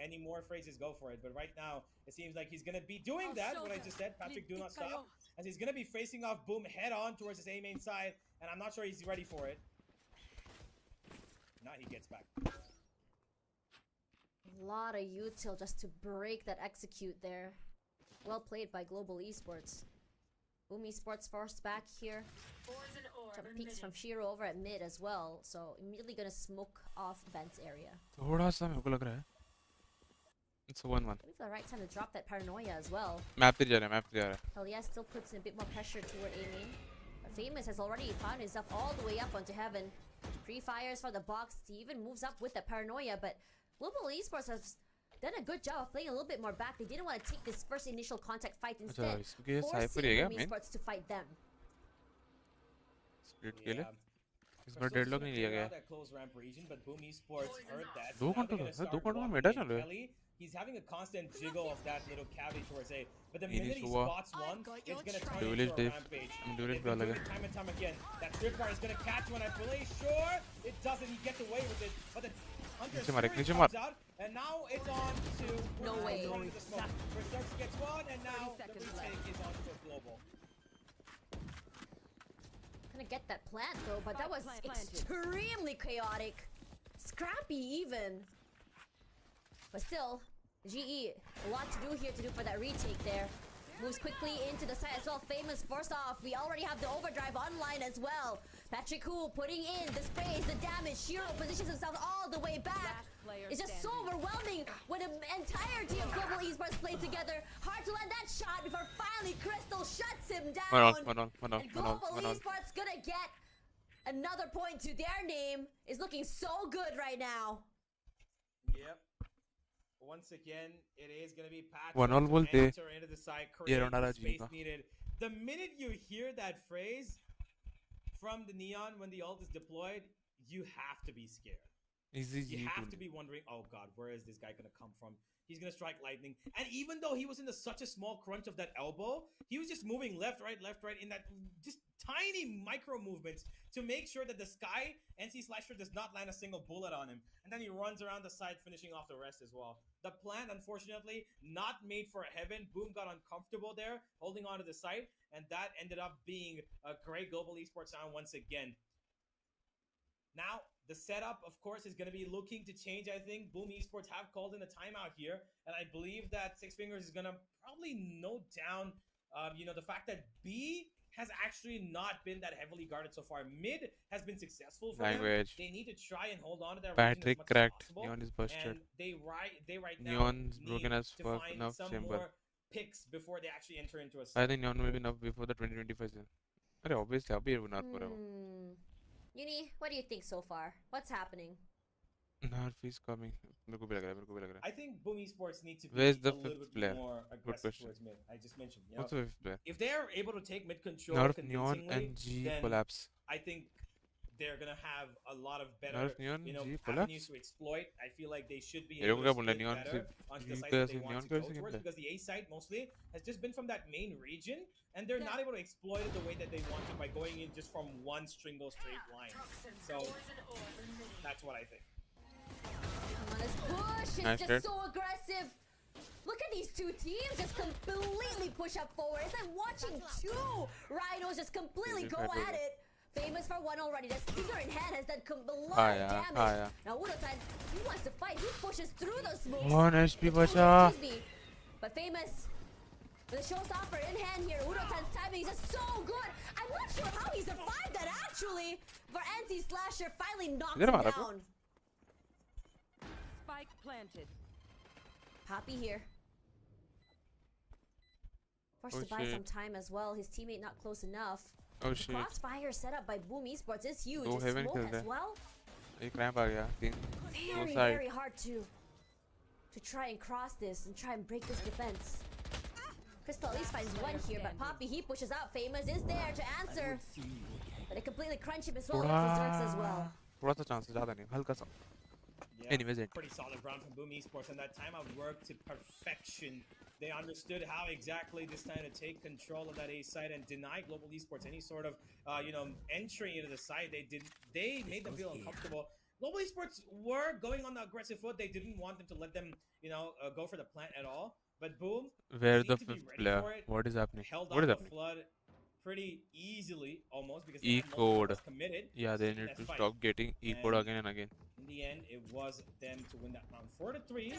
Any more phrases, go for it. But right now, it seems like he's going to be doing that, what I just said. Patrick, do not stop. As he's going to be facing off boii head on towards his A main side. And I'm not sure he's ready for it. Now he gets back. A lot of util just to break that execute there. Well played by Global Esports. boii Esports forced back here. Jump peeks from Shiro over at mid as well. So immediately gonna smoke off Vent's area. थोड़ा सा मेरे को लग रहा है. It's a 1-1. Maybe the right time to drop that paranoia as well. Map पे जा रहा है. Elias still puts in a bit more pressure toward aiming. But Famous has already found himself all the way up onto heaven. Free fires for the box. He even moves up with the paranoia, but Global Esports has done a good job of playing a little bit more back. They didn't want to take this first initial contact fight, instead इसके forcing Cypher है क्या boii main? Esports to fight them. Split के लिए. इस बार Crystal's deadlock नहीं लिया figured गया. out that close ramp region, but boii Esports heard that. दो Now they're घंटों gonna का start 2 घंटों में walking मेटा in. चालू है. Kelly, he's having a constant jiggle of that little cavity towards A. But the Easy minute he हुआ. spots one, it's gonna turn Duelist into a Dave. rampage. Duelist They've पे been अलग doing है. it time and time again. That tripwire is gonna catch when I play. Sure, it doesn't. He gets away with it. But the Hunter's नीचे मार, Fury नीचे comes मार. out, and now it's on to No way. Going to the smoke. Berserk gets one, and now 30 the seconds retake is on to Global. Gonna get that plant though, but that was Planted. extremely chaotic. Scrappy even. But still, GE, a lot to do for that retake there. Moves quickly into the side as well. Famous forced off. We already have the overdrive online as well. Patrick Hu putting in the space, the damage. Shiro positions himself all the way back. player It's just so standing. overwhelming when the entirety of Global Esports play together. Hard to land that shot before finally Crystal shuts him down. And Global Esports gonna get another point to their name. Is looking so good right now. Yep. Once again, it is going to be Patrick One all to bolte. enter into the side, ये create round the uh space जाएगा. needed. The minute you hear that phrase from the Neon when the ult is deployed, you have to be scared. Easy You G have tool. to be wondering, oh god, where is this guy going to come from? He's going to strike lightning. And even though he was in such a small crunch of that elbow, he was just moving left, right in that just tiny micro movements to make sure that the Sky NC Slasher does not land a single bullet on him. And then he runs around the side, finishing off the rest as well. The plant, unfortunately, not made for heaven. Boom got uncomfortable there, holding on to the site. And that ended up being a great Global Esports sound once again. Now, the setup, of course, is going to be looking to change, I think. Boom Esports have called in a timeout here. And I believe that Six Fingers is going to probably note down, the fact that B has actually not been that heavily guarded so far. Mid has been successful for them. They need to try and hold on to their Patrick region as much cracked. as possible. Neon is busted. And they right now Neon's need broken as to fuck. find Enough some symbol. more picks before they actually enter into a I think Neon will be enough before the 2025 season. अरे obviously अभी ये not for Uni, what do you think so far? What's happening? Nerf is coming. मेरे को भी लग रहा है. I think Boom Esports need to be Where's the a little fifth bit player? more Good aggressive question. towards mid. I just mentioned. What's the fifth player? If they're able to take mid control Nerf Neon convincingly, and G then collapse. I think they're gonna have a lot of better, Nerf Neon G avenues collapse. to exploit. I feel like they should be ये लोग able क्या to बोल रहे split हैं? Neon better से onto the G sites that they कैसे? want Neon to go कैसे towards, खेलता है? because the A site mostly has just been from that main region, and they're not able to exploit it the way that they want to by going in just from one stringle straight line. So that's what I think. Come on, this push is Nice just hit. so aggressive. Look at these two teams just completely push up forward. It's like watching two Rhinos just completely go at it. Famous for one already. That stinger in hand has done a lot of damage. Now Udo-san, he wants to fight. He pushes through those smokes. One HP बचा. Excuse me. But Famous, with a showstopper in hand here, Udo-san's timing is just so good. I'm not sure how he survived that actually. For NC Slasher finally knocks him down. Spike planted. Poppy here. Forced to buy some time as well. His teammate not close enough. Oh The shit. crossfire set up by Boom Esports is huge. दो His heaven smoke खेलते as हैं. well. एक ramp आ गया. तीन. Very, side. very hard to try and cross this and try and break this defense. Crystal at least finds one here, but Poppy, he pushes out. Famous is there to answer. But they completely crunch him as well with Berserks as well. थोड़ा सा chance ज़्यादा नहीं. हल्का सा. Yeah, Anyways, it. pretty solid round from Boom Esports, and that timeout worked to perfection. They understood how exactly this time to take control of that A site and deny Global Esports any sort of, entry into the site. They made them feel uncomfortable. Global Esports were going on the aggressive foot. They didn't want them to let them, go for the plant at all. But Boom, Where the seemed to be fifth ready player? for it, What is happening? held What off is the happening? flood pretty easily, almost, because they E had multiple code. players committed. Yeah, they in need that to fight. stop getting E code And again and again. in the end, it was them to win that round 4-3.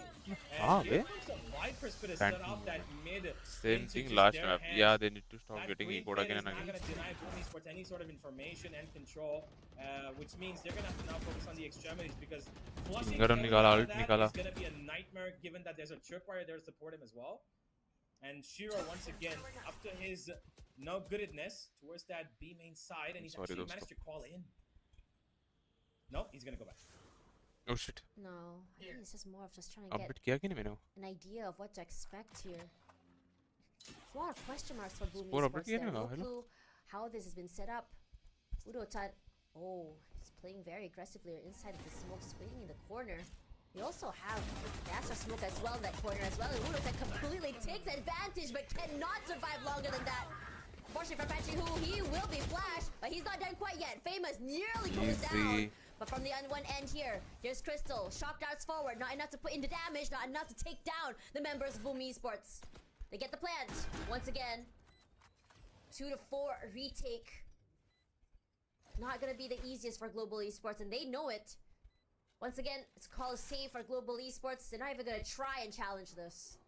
Ah, And here okay. comes a Viper's bit of That- set off that mid. Same into thing just last their map. hands. Yeah, they need to stop That getting E green code pit again is and not again. going to deny Boom Esports any sort of information and control, which means they're going to have to now focus on the extremities, because flushing Garam Kelly nikala, out of ult that nikala. is going to be a nightmare, given that there's a tripwire there to support him as well. And Shiro, once again, up to his no goodness towards that B main side, and he's Sorry, actually dosto. managed to crawl in. No, he's going to go back. Oh shit. No, I think it's just more of just trying to Update get किया कि नहीं मैंने? an idea of what to expect here. There's a lot of question marks for Boom Score update Esports किया there. नहीं No होगा, hello? clue how this has been set up. Udo-tan, oh, he's playing very aggressively inside of the smoke, swinging in the corner. You also have Gas or Smoke as well in that corner as well. And Udo-tan completely takes advantage but cannot survive longer than that. Fortunately for Patchy, who he will be flashed, but he's not done quite yet. Famous nearly goes down. Easy. But from the one end here, here's Crystal. Shock darts forward, not enough to put into damage, not enough to take down the members of Boom Esports. They get the plant once again. 2-4 retake. Not gonna be the easiest for Global Esports, and they know it. Once again, it's called save for Global Esports. They're not even gonna try and challenge this.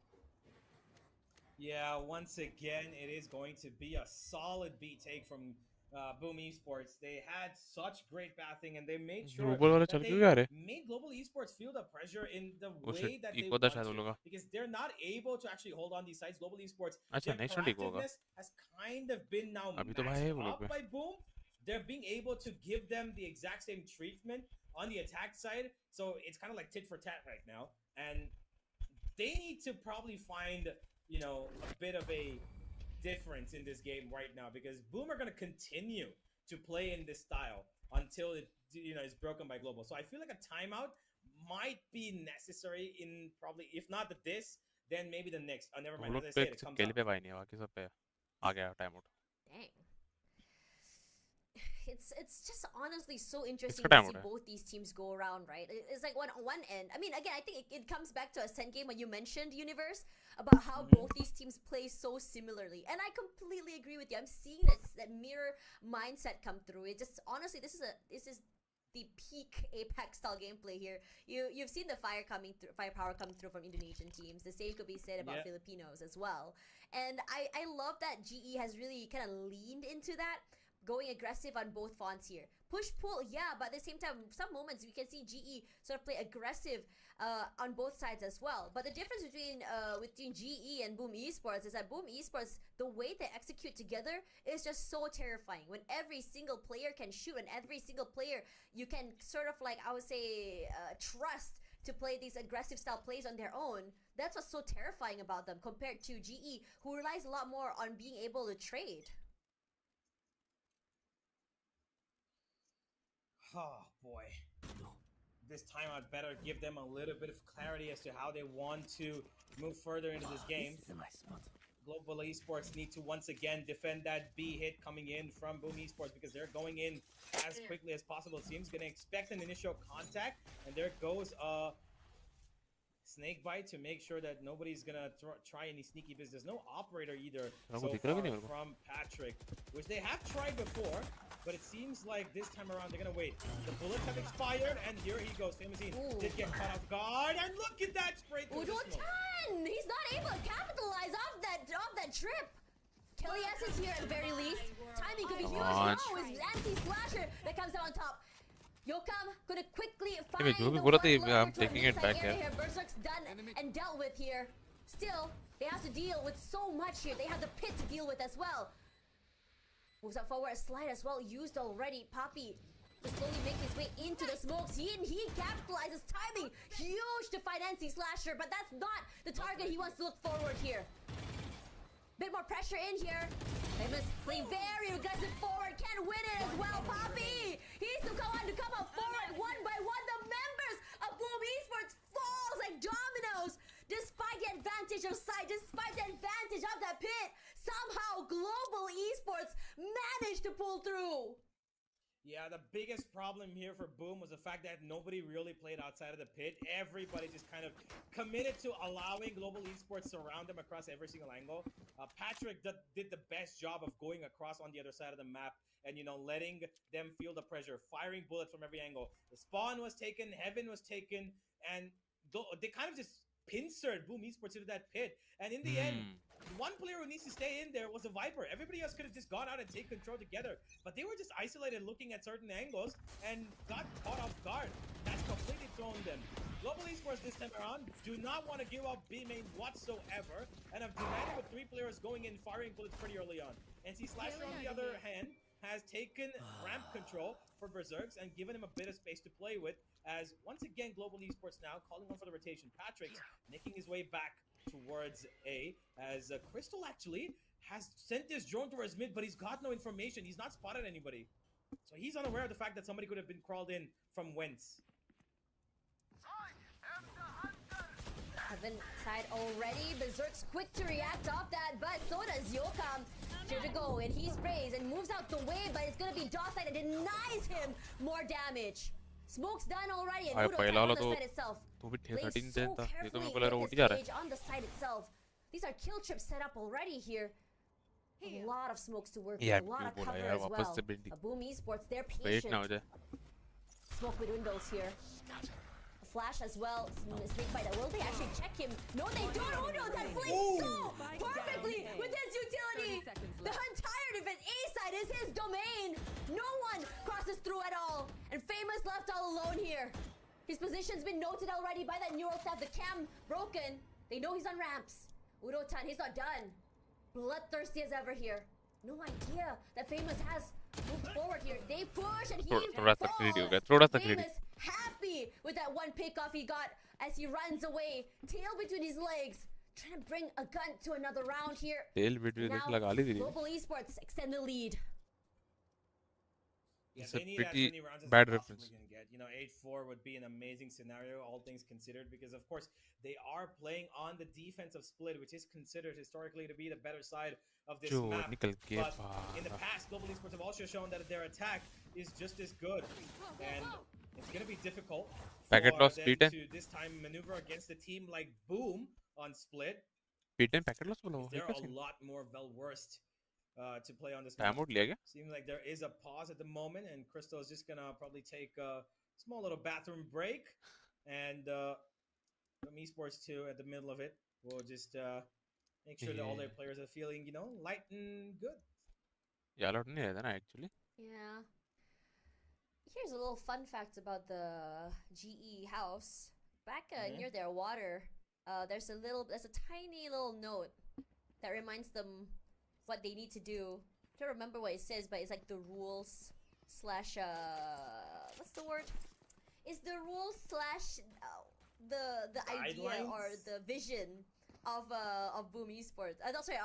Yeah, once again, it is going to be a solid B take from Boom Esports, they had such great pathing and they made sure global वाला that चल they क्यों गया रे made Global Esports feel the pressure in the oh way shit that they echo था want शायद वो to लोग का because they're not able to actually hold on these sites. Global Esports, अच्छा their नेशनल लीग होगा proactiveness has kind of been now अभी तो भाई matched है वो लोग up पे by Boom. They're being able to give them the exact same treatment on the attack side, so it's kind of like tit for tat right now, and they need to probably find a bit of a difference in this game right now because Boom are going to continue to play in this style until it is broken by Global. So I feel like a timeout might be necessary in probably if not the this, then maybe the next. Oh, never वो mind. लोग As I पे said, it comes केली out. पे भाई नहीं है बाकी सब पे आ गया time out Dang. It's just honestly so interesting इसका to टाइम see आउट है both these teams go around, right? It's like on one end. I mean, again, I think it comes back to a Ascent game when you mentioned Universe about how both these teams play so similarly, and I completely agree with you. I'm seeing that mirror mindset come through. It just honestly, this is the peak Apex style gameplay here. You've seen the firepower come through from Indonesian teams. The same could be said about Filipinos as well. And I love that GE has really kind of leaned into that, going aggressive on both fonts here. Push pull, yeah, but at the same time, some moments we can see GE sort of play aggressive on both sides as well. But the difference between GE and Boom Esports is that Boom Esports, the way they execute together is just so terrifying. When every single player can shoot and every single player you can sort of like, I would say, trust to play these aggressive style plays on their own. That's what's so terrifying about them compared to GE, who relies a lot more on being able to trade. Oh boy. This time I'd better give them a little bit of clarity as to how they want to move further into this game. Global Esports need to once again defend that B hit coming in from Boom Esports because they're going in as quickly as possible. It seems gonna expect an initial contact, and there goes a snake bite to make sure that nobody's gonna try any sneaky business. No operator either so far from Patrick, which they have tried before. But it seems like this time around they're gonna wait. The bullets have expired, and here he goes. Famousin did get caught off guard, and look at that spray through the smoke. He's not able to capitalize off that trip. Kelly S is here at the very least. Timing could be huge. No, it's anti-slasher that comes out on top. Yokam gonna quickly find I'm taking it back here. Berserk's done and dealt with here. Still, they have to deal with so much here. They have the pit to deal with as well. Moves up forward, a slide as well used already. Poppy is slowly making his way into the smokes. He capitalizes timing. Huge to find NC Slasher, but that's not the target he wants to look forward here. Bit more pressure in here. Famous playing very aggressive forward. Can win it as well. Poppy! He's to come up forward one by one. The members of Boom Esports falls like dominoes. Despite the advantage of sight, despite the advantage of that pit, somehow Global Esports managed to pull through. Yeah, the biggest problem here for Boom was the fact that nobody really played outside of the pit. Everybody just kind of committed to allowing Global Esports to surround them across every single angle. Patrick did the best job of going across on the other side of the map and, letting them feel the pressure, firing bullets from every angle. The spawn was taken, Heaven was taken, and they kind of just pincered Boom Esports into that pit. And in the end, one player who needs to stay in there was a Viper. Everybody else could have just gone out and taken control together. But they were just isolated looking at certain angles and got caught off guard. That's completely thrown them. Global Esports this time around do not want to give up B main whatsoever and have demanded with 3 players going in firing bullets pretty early on. NC Slasher on the other hand has taken ramp control for Berserks and given him a bit of space to play with, as once again Global Esports now calling on for the rotation. Patrick's making his way back towards A, as Crystal actually has sent this drone towards mid, but he's got no information. He's not spotted anybody. So he's unaware of the fact that somebody could have been crawled in from whence. Heaven side already. Berserk's quick to react off that, but so does Yokam. Here to go, and he sprays and moves out the way, but it's gonna be Dotside and denies him more damage. Smoke's done already, and Udo on the side itself. Plays so carefully with his stage on the side itself. These are kill trips set up already here. A lot of smokes to work with, a lot of cover as well. Boom Esports, they're patient. Smoke with windows here. flash as well. Snake bite. Will they actually check him? No, they don't. Oh no, that plays so perfectly with his utility. 30 seconds The left. entire defense A side is his domain. No one crosses through at all. And Famous left all alone here. His position's been noted already by that neural theft. The cam broken. They know he's on ramps. Urotan, he's not done. Bloodthirsty as ever here. No idea that Famous has moved forward here. They push and he थोड़ा सा greedy हो गया, falls. थोड़ा सा greedy. Famous happy with that one pickoff he got as he runs away. Tail between his legs. Trying to bring a gun to another round here. तेल video देख Now, लगा ली थी. Global Esports extend the lead. Yeah, It's they a need as pretty many rounds as bad they possibly reference. can get. You know, 8-4 would be an amazing scenario, all things considered, because of course they are playing on the defensive split, which is considered historically to be the better side of this जो map. निकल के But in the बाहर. past, Global Esports have also shown that their attack is just as good, and it's going to be difficult Packet for loss, them P10. to this time maneuver against a team like Boom on split. P10 packet loss बोला वो. They're क्या a scene? lot more well versed to play on this map. Time out लिया क्या? Seems like there is a pause at the moment, and Crystal is just gonna probably take a small little bathroom break, and from esports too at the middle of it, we'll just make sure that all their players are feeling, you know, light and good. यार out नहीं रहता ना actually. Yeah. Here's a little fun fact about the GE house. Back near their water, there's a tiny little note that reminds them what they need to do. I don't remember what it says, but it's like the rules slash what's the word? It's the rules slash the idea or Guidelines? the vision of Boom Esports. No, sorry,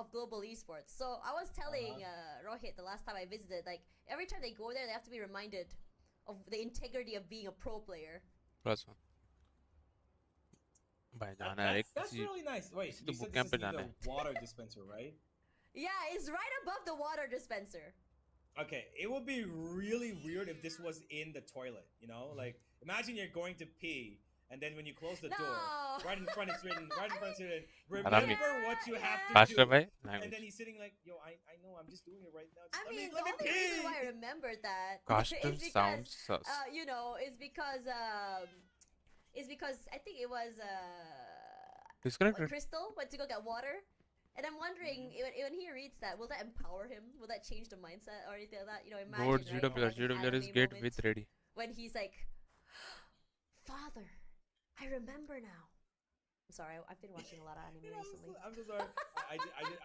of Global Esports. So I was telling Rohit the last time I visited, like every time they go there, they have to be reminded of the integrity of being a pro player. Plus 1. भाई जाना है एक That's किसी really nice. Wait, किसी तो you said bootcamp this पे is near जाना the water dispenser, right? Yeah, it's right above the water dispenser. Okay, it would be really weird if this was in the toilet, you know? Like, imagine you're going to pee, and then when you close the door, No. right in front it's written, Arami. remember what you have to fast do. है भाई. And then language. he's sitting like, yo, I know, I'm just doing it right now. I Just mean, let the me only reason why I pee. remembered that Custom is sounds because, sus. you know, it's because I think it was Disconnected. Crystal went to go get water, and I'm wondering when he reads that, will that empower him? Will that change the mindset or anything like that? You know, imagine Board right, GWR. like an GWR is anime get moment with ready. when he's like, Father, I remember now. I'm sorry, I've been watching a lot of anime You know, recently. I'm so sorry.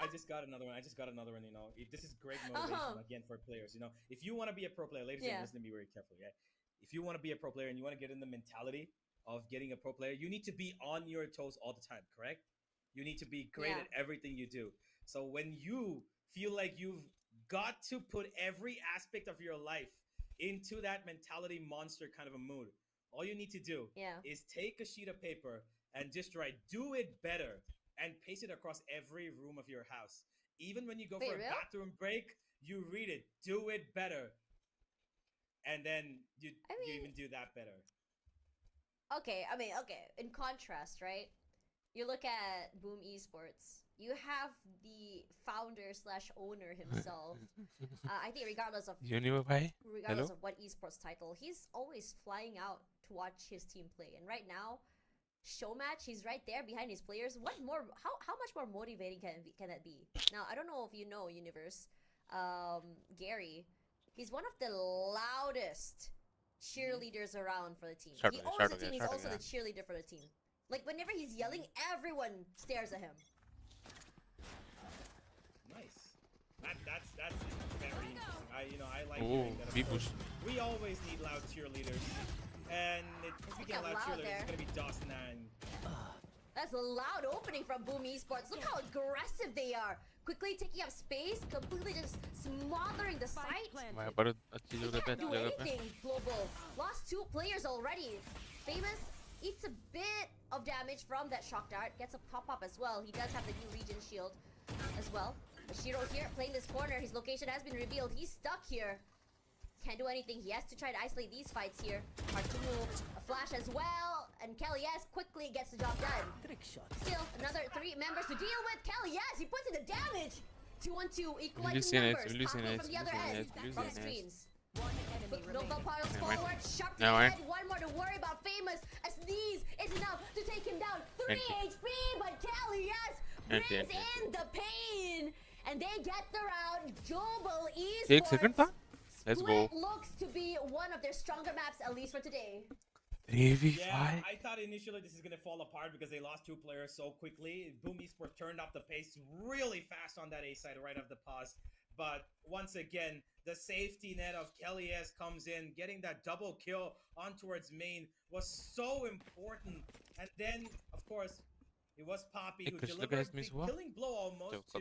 I just got another one. You know, this is great motivation again for players. You know, if you want to be a pro player, ladies and Yeah. gentlemen, listen to me very carefully. Yeah, if you want to be a pro player and you want to get in the mentality of getting a pro player, you need to be on your toes all the time. Correct? You need to be great Yeah. at everything you do. So when you feel like you've got to put every aspect of your life into that mentality monster kind of a mood, all you need to do Yeah. is take a sheet of paper and just write "do it better" and paste it across every room of your house. Even when you go Wait, for a real? bathroom break, you read it, "do it better," and then you even do that better. Okay, in contrast, right? You look at Boom Esports. You have the founder slash owner himself. I think regardless of Univer भाई. regardless of what esports title, he's always flying out to watch his team play. And right now, Showmatch, he's right there behind his players. What more? How much more motivating can that be? Now, I don't know if you know Universe, Gary. He's one of the loudest cheerleaders around for the team. Start He again, owns start the team. again, He's start also the again. cheerleader for the team. Like whenever he's yelling, everyone stares at him. Nice. That's very interesting. I like Oh, hearing that. we Of course, push. we always need loud cheerleaders, and speaking of got loud loud cheerleaders, there. it's gonna be Dawson and That's a loud opening from Boom Esports. Look how aggressive they are. Quickly taking up space, completely just smothering the Spike site. planted. भाई पर अच्छी They जगह पे can't अच्छी do जगह पे. anything, Global. Lost 2 players already. Famous eats a bit of damage from that shock dart. Gets a pop-up as well. He does have the new Legion shield as well. Shiro here playing this corner. His location has been revealed. He's stuck here. Can't do anything. He has to try to isolate these fights here. Hard to move. A flash as well. And Kelly S quickly gets the job done. Trick shot. Still, another 3 members to deal with. Kelly S, he puts in the damage. 2-on-2, equalizing Listen, numbers. listen, Popping from the other listen, end. listen, From listen. screens. One enemy Nova remaining. piles Never mind. forward. Sharp to Never the mind. head. One more to worry about. Famous. A knees is enough to take him down. 3 HP, but Kelly, yes, brings in the pain. And they get the round. Global एक second था. Esports Let's Split go. looks to be one of their stronger maps, at least for today. 3v5. Yeah, I thought initially this is gonna fall apart because they lost 2 players so quickly. Boom Esports turned up the pace really fast on that A side right off the pause. But once again, the safety net of Kelly S comes in, getting that double kill on towards main was so important. And then, of course, it was Poppy who delivered the killing blow almost to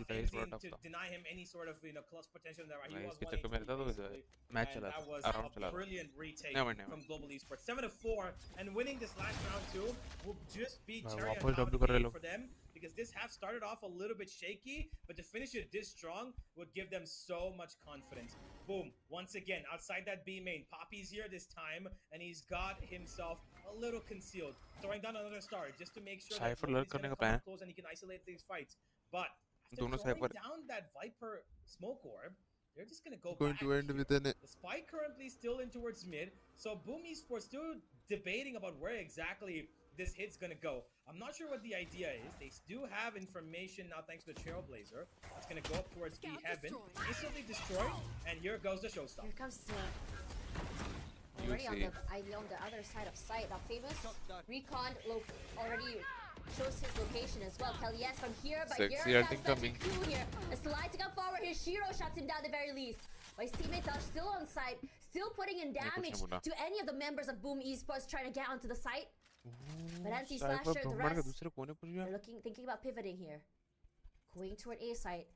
Fanzine to deny him any sort of clutch potential. That he was 1 HP basically. And that was a brilliant retake from Global Esports. 7-4, and winning this last round too will just be cherry on top for them. Because this half started off a little bit shaky, but to finish it this strong would give them so much confidence. Boom, once again, outside that B main, Poppy's here this time, and he's got himself a little concealed. Throwing down another star just to make sure that he's going to come up close and he can isolate these fights. But after throwing down that Viper smoke orb, they're just going to go back to end within it. The spike currently still in towards mid, so Boom Esports still debating about where exactly this hit's gonna go. I'm not sure what the idea is. They do have information now thanks to the Trailblazer. It's gonna go up towards the heaven. Instantly destroyed, and here goes the showstopper. Here comes already on the other side of sight. Now famous recon already shows his location as well. Kelly yes from here, but here comes the crew here. A slide to come forward here. Shiro shuts him down at the very least. But his teammates are still on site, still putting in damage to any of the members of Boom Esports trying to get onto the site. But anti-slasher, the rest, they're thinking about pivoting here. Going toward A site.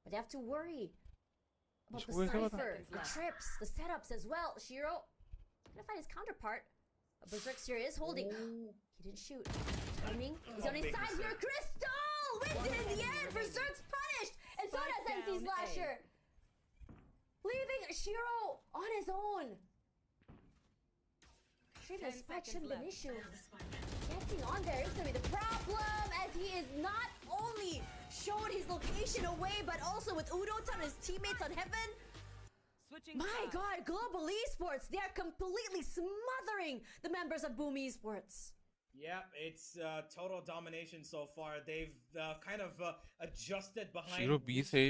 But they have to worry about the Cypher, the trips, the setups as well. Shiro, gonna find his counterpart. But Berserk here is holding. He didn't shoot. Timing. He's on his side here. Crystal wins it in the end. Berserk's punished. And so does anti-slasher. Leaving Shiro on his own. The spike shouldn't be an issue. Getting on there is going to be the problem, as he is not only showed his location away, but also with Udotan and his teammates on heaven. My god, Global Esports, they are completely smothering the members of Boom Esports. Yeah, it's total domination so far. They've kind of adjusted behind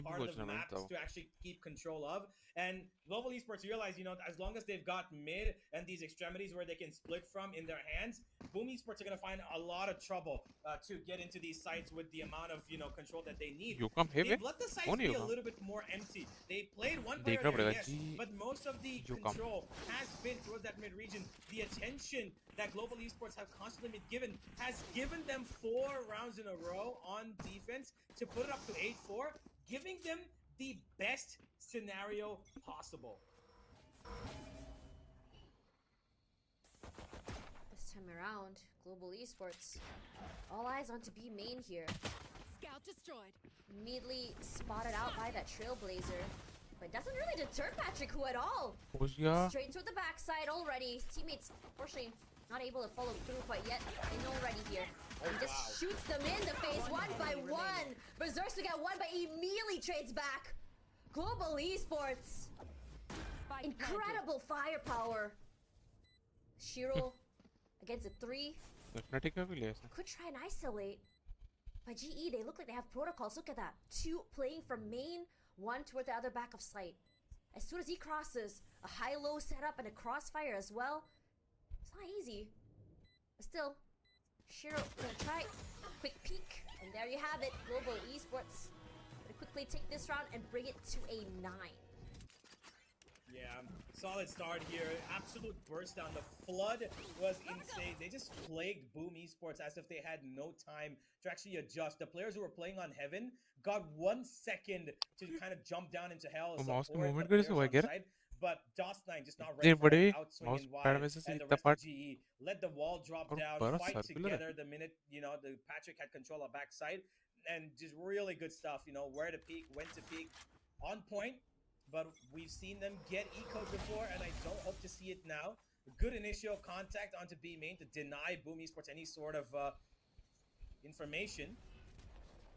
part of the maps to actually keep control of. And Global Esports realize, as long as they've got mid and these extremities where they can split from in their hands, Boom Esports are going to find a lot of trouble to get into these sites with the amount of, control that they need. They've let the sites be a little bit more empty. They played one player there, yes, but most of the control has been towards that mid region. The attention that Global Esports have constantly been given has given them 4 rounds in a row on defense to put it up to 8-4, giving them the best scenario possible. This time around, Global Esports, all eyes on to B main here. Scout destroyed. Immediately spotted out by that Trailblazer, but doesn't really deter Patrick Hu at all. Straight to the backside already. His teammates, unfortunately, not able to follow through quite yet. They know already here. And just shoots them in the face one by one. Berserks to get one, but immediately trades back. Global Esports. Incredible firepower. Shiro against a 3. Could try and isolate. But GE, they look like they have protocols. Look at that. 2 playing from main, 1 toward the other back of sight. As soon as he crosses, a high-low setup and a crossfire as well. It's not easy. But still, Shiro gonna try a quick peek. And there you have it. Global Esports gonna quickly take this round and bring it to a 9. Yeah, solid start here. Absolute burst down. The flood was insane. They just plagued Boom Esports as if they had no time to actually adjust. The players who were playing on Heaven got 1 second to kind of jump down into hell. But DOS9 just not ready for it, outswinging wide, and the rest of GE let the wall drop down, fight together the minute, the Patrick had control of backside, and just really good stuff, where to peek, when to peek, on point. But we've seen them get eco'd before, and I don't hope to see it now. Good initial contact onto B main to deny Boom Esports any sort of information.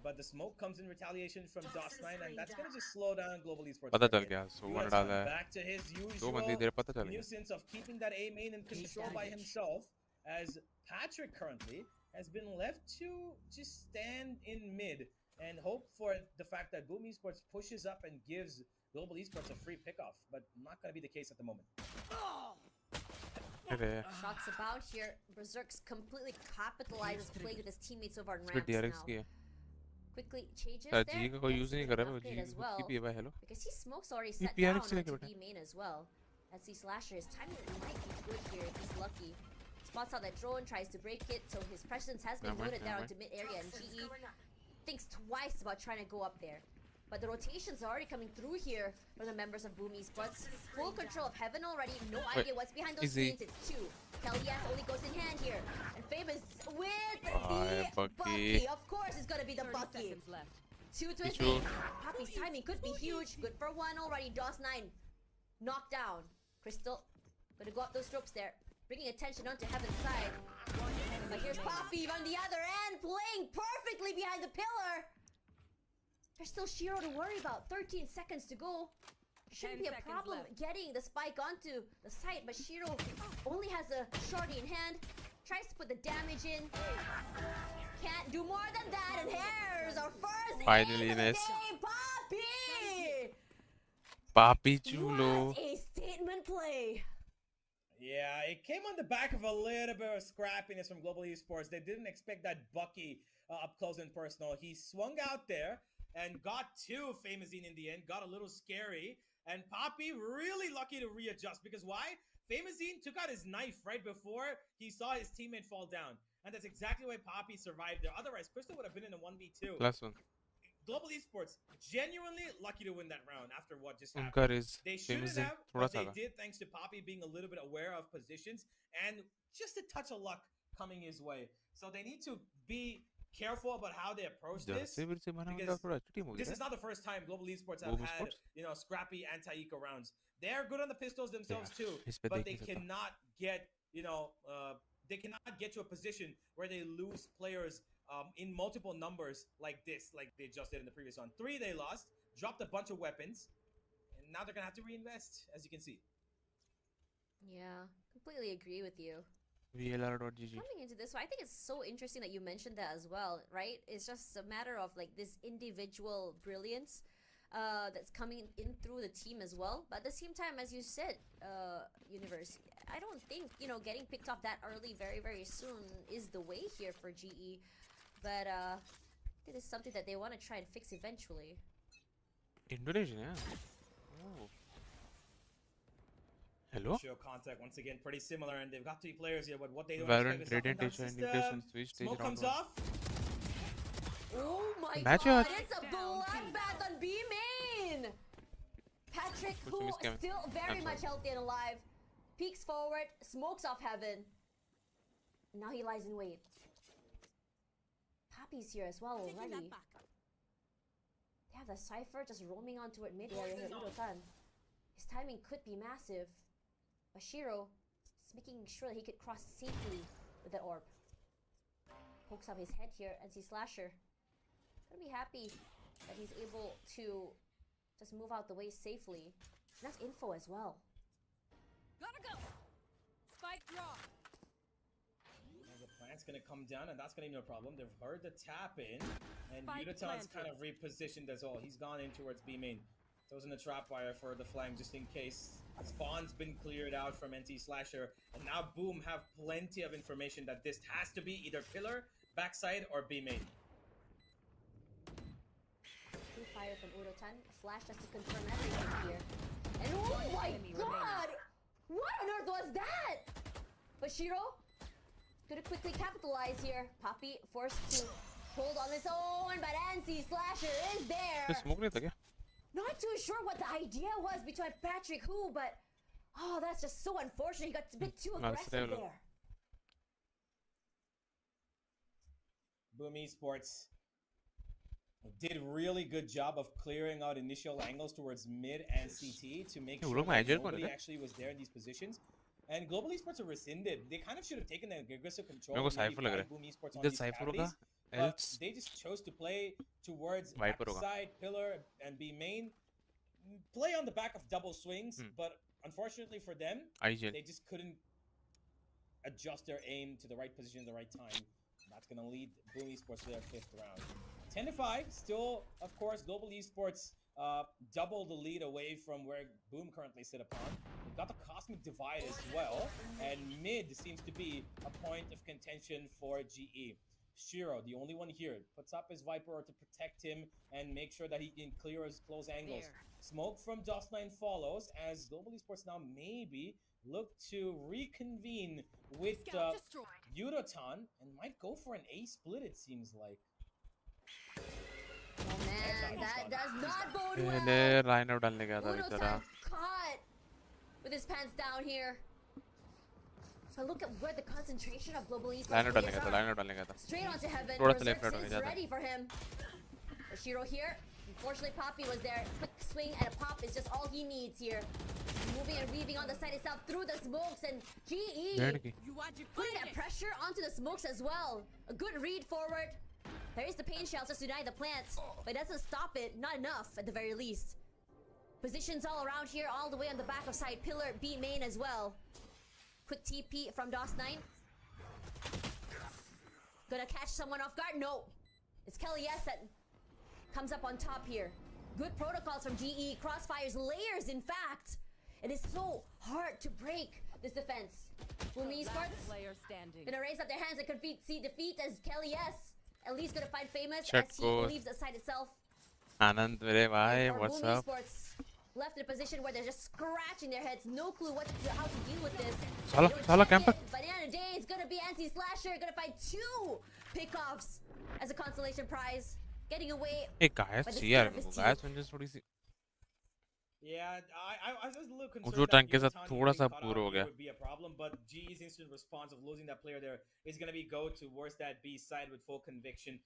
But the smoke comes in retaliation from DOS9, and that's going to just slow down Global Esports. Back to his usual nuisance of keeping that A main in control by himself. as Patrick currently has been left to just stand in mid and hope for the fact that boii Esports pushes up and gives Global Esports a free pickoff, but not going to be the case at the moment. अरे Shots about here. Berserk's completely capitalizes playing with his teammates over on इसमें ramps DRX now. की है Quickly changes शायद there. जी का कोई Gets use नहीं an कर रहा है, upgrade जी as खुद well, की भी है भाई hello because his smoke's already ये set PRX down से लेके onto बैठा B main as well. As he slasher, his timing might be good here if he's lucky. Spots out that drone, tries to break it, so his presence has been noted there onto mid area, and GE thinks twice about trying to go up there. But the rotations are already coming through here from the members of boii Esports. Full control of Heaven already, no idea what's behind those easy. screens. It's two. Kellyas only goes in hand here. And Famous with Bye, the Bucky. Bucky. Of course it's gonna be the 30 Bucky. seconds left. 2 to his Ichu. name. Poppy's timing could be huge. Good for one already. DOS9 knocked down. Crystal gonna go up those ropes there, bringing attention onto Heaven's side. But here's Poppy on the other end, playing perfectly behind the pillar. There's still Shiro to worry about. 13 seconds to go. Shouldn't 10 be a seconds problem left. getting the spike onto the site, but Shiro only has a shorty in hand. Tries to put the damage in. Can't do more than that, and here's our first Finally, ace of the Ines. game, Poppy! पापी चूलो What a statement play. Yeah, it came on the back of a little bit of scrappiness from Global Esports. They didn't expect that Bucky up close and personal. He swung out there and got two Famazine in the end, got a little scary. And Poppy really lucky to readjust because why? Famazine took out his knife right before he saw his teammate fall down. And that's exactly why Poppy survived there. Otherwise, Crystal would have been in a 1v2. Plus 1 Global Esports genuinely lucky to win that round after what just happened. उनका race They shouldn't famous have, थोड़ा but सा they था did thanks to Poppy being a little bit aware of positions and just a touch of luck coming his way. So they need to be careful about how they approach this. जैसे फिर से बना because मतलब थोड़ा team हो This गया is not the first time Global Esports have Global had, Esports? you know, scrappy anti-eco rounds. They're good on the pistols themselves Yeah, too, इस पे but देख they नहीं सकता cannot get, you know, they cannot get to a position where they lose players in multiple numbers like this, like they just did in the previous one. 3 they lost, dropped a bunch of weapons, and now they're gonna have to reinvest, as you can see. Yeah, completely agree with you. VLR.gg Coming into this one, I think it's so interesting that you mentioned that as well, right? It's just a matter of like this individual brilliance that's coming in through the team as well. But at the same time, as you said, Universe, I don't think, you know, getting picked off that early very, very soon is the way here for GE. But this is something that they want to try and fix eventually. Indonesian yeah oh hello Show contact once again pretty similar, and they've got 3 players here, but what they don't Valorant expect is Radiant something Indication system. Switch stage Smoke round comes 1 off. Oh my Match god, out. it's a bloodbath on B main! Patrick, Which who one is coming? still very I'm much sorry. healthy and alive, peeks forward, smokes off Heaven. Now he lies in wait. Poppy's here as well Taking already. that back. They have the Cypher just roaming onto it mid area here, Udo-tan. His timing could be massive. But Shiro is making sure that he could cross safely with that orb. Pokes up his head here and sees Slasher. Gonna be happy that he's able to just move out the way safely. Enough info as well. Gotta go. Spike drop. And the plant's gonna come down, and that's gonna be no problem. They've heard the tap in, and Spike Udatan's planted. kind of repositioned as well. He's gone in towards B main. Throws in a trap wire for the flank just in case. Spawn's been cleared out from NT Slasher, and now Boom have plenty of information that this has to be either pillar, backside, or B main. Free fire from Udo-tan. Flash just to confirm everything here. And oh my enemy god! What on earth was that? But Shiro gonna quickly capitalize here. Poppy forced to hold on his own, but NC Slasher is फिर there. Smoke नहीं था क्या Not too sure what the idea was between Patrick who, but oh, that's just so unfortunate. He got a bit too aggressive Marcelo. there. boii Esports did really good job of clearing out initial angles towards mid and CT to make Yeah, sure look, that Agile nobody कौन है? actually was there in these positions. And Global Esports are rescinded. They kind of should have taken that aggressive control. मेरे को and maybe Cypher लग रहा fight boii Esports है on इधर these Cypher होगा scrappies, but else they just chose to play towards Viper होगा backside, pillar, and B main. Play on the back of double swings, but unfortunately for them, IGL they just couldn't adjust their aim to the right position at the right time. That's going to lead boii Esports to their 5th round. 10-5, still, of course, Global Esports double the lead away from where Boom currently sit upon. They've got the Cosmic Divide as well, and mid seems to be a point of contention for GE. Shiro, the only one here, puts up his Viper to protect him and make sure that he can clear his close angles. Smoke from Dust9 follows as Global Esports now maybe look to reconvene with Yudotan and might go for an A split, it seems like. Oh man, that does not bode well. पहले lineup डालने गया था बेचारा. Udotan caught with his pants down here. But look at where the concentration of Global Esports lineup डालने players गया था, are. Lineup डालने गया था. Straight onto heaven. थोड़ा सा Berserk left right होने is जाता. ready for him. Shiro here. Unfortunately, Poppy was there. Quick swing and a pop is just all he needs here. Moving and weaving on the side itself through the smokes, and GE putting that pressure onto the smokes as well. A good read forward. There is the pain shells just to deny the plants, but it doesn't stop it. Not enough at the very least. Positions all around here, all the way on the back of side pillar, B main as well. Quick TP from DOS9. Gonna catch someone off guard? No. It's Kelly S that comes up on top here. Good protocols from GE. Crossfires layers, in fact. It is so hard to break this defense. boii Esports gonna raise up their hands and see defeat as Kelly S at least gonna find famous as he leaves the site itself. Anand मेरे भाई, And what's boii up? Esports left in a position where they're just scratching their heads, no clue how to deal with this. Chala camper. Banana Day is gonna be NC Slasher, gonna find 2 pickoffs as a consolation prize. Getting away. एक guys चाहिए यार मेरे को. Guys में just थोड़ी सी. Yeah, I was a little concerned जो that tank के साथ Yudotan थोड़ा सा getting caught पूर out हो here गया. would be a problem, but GE's instant response of losing that player there is going to be go towards that B side with full conviction.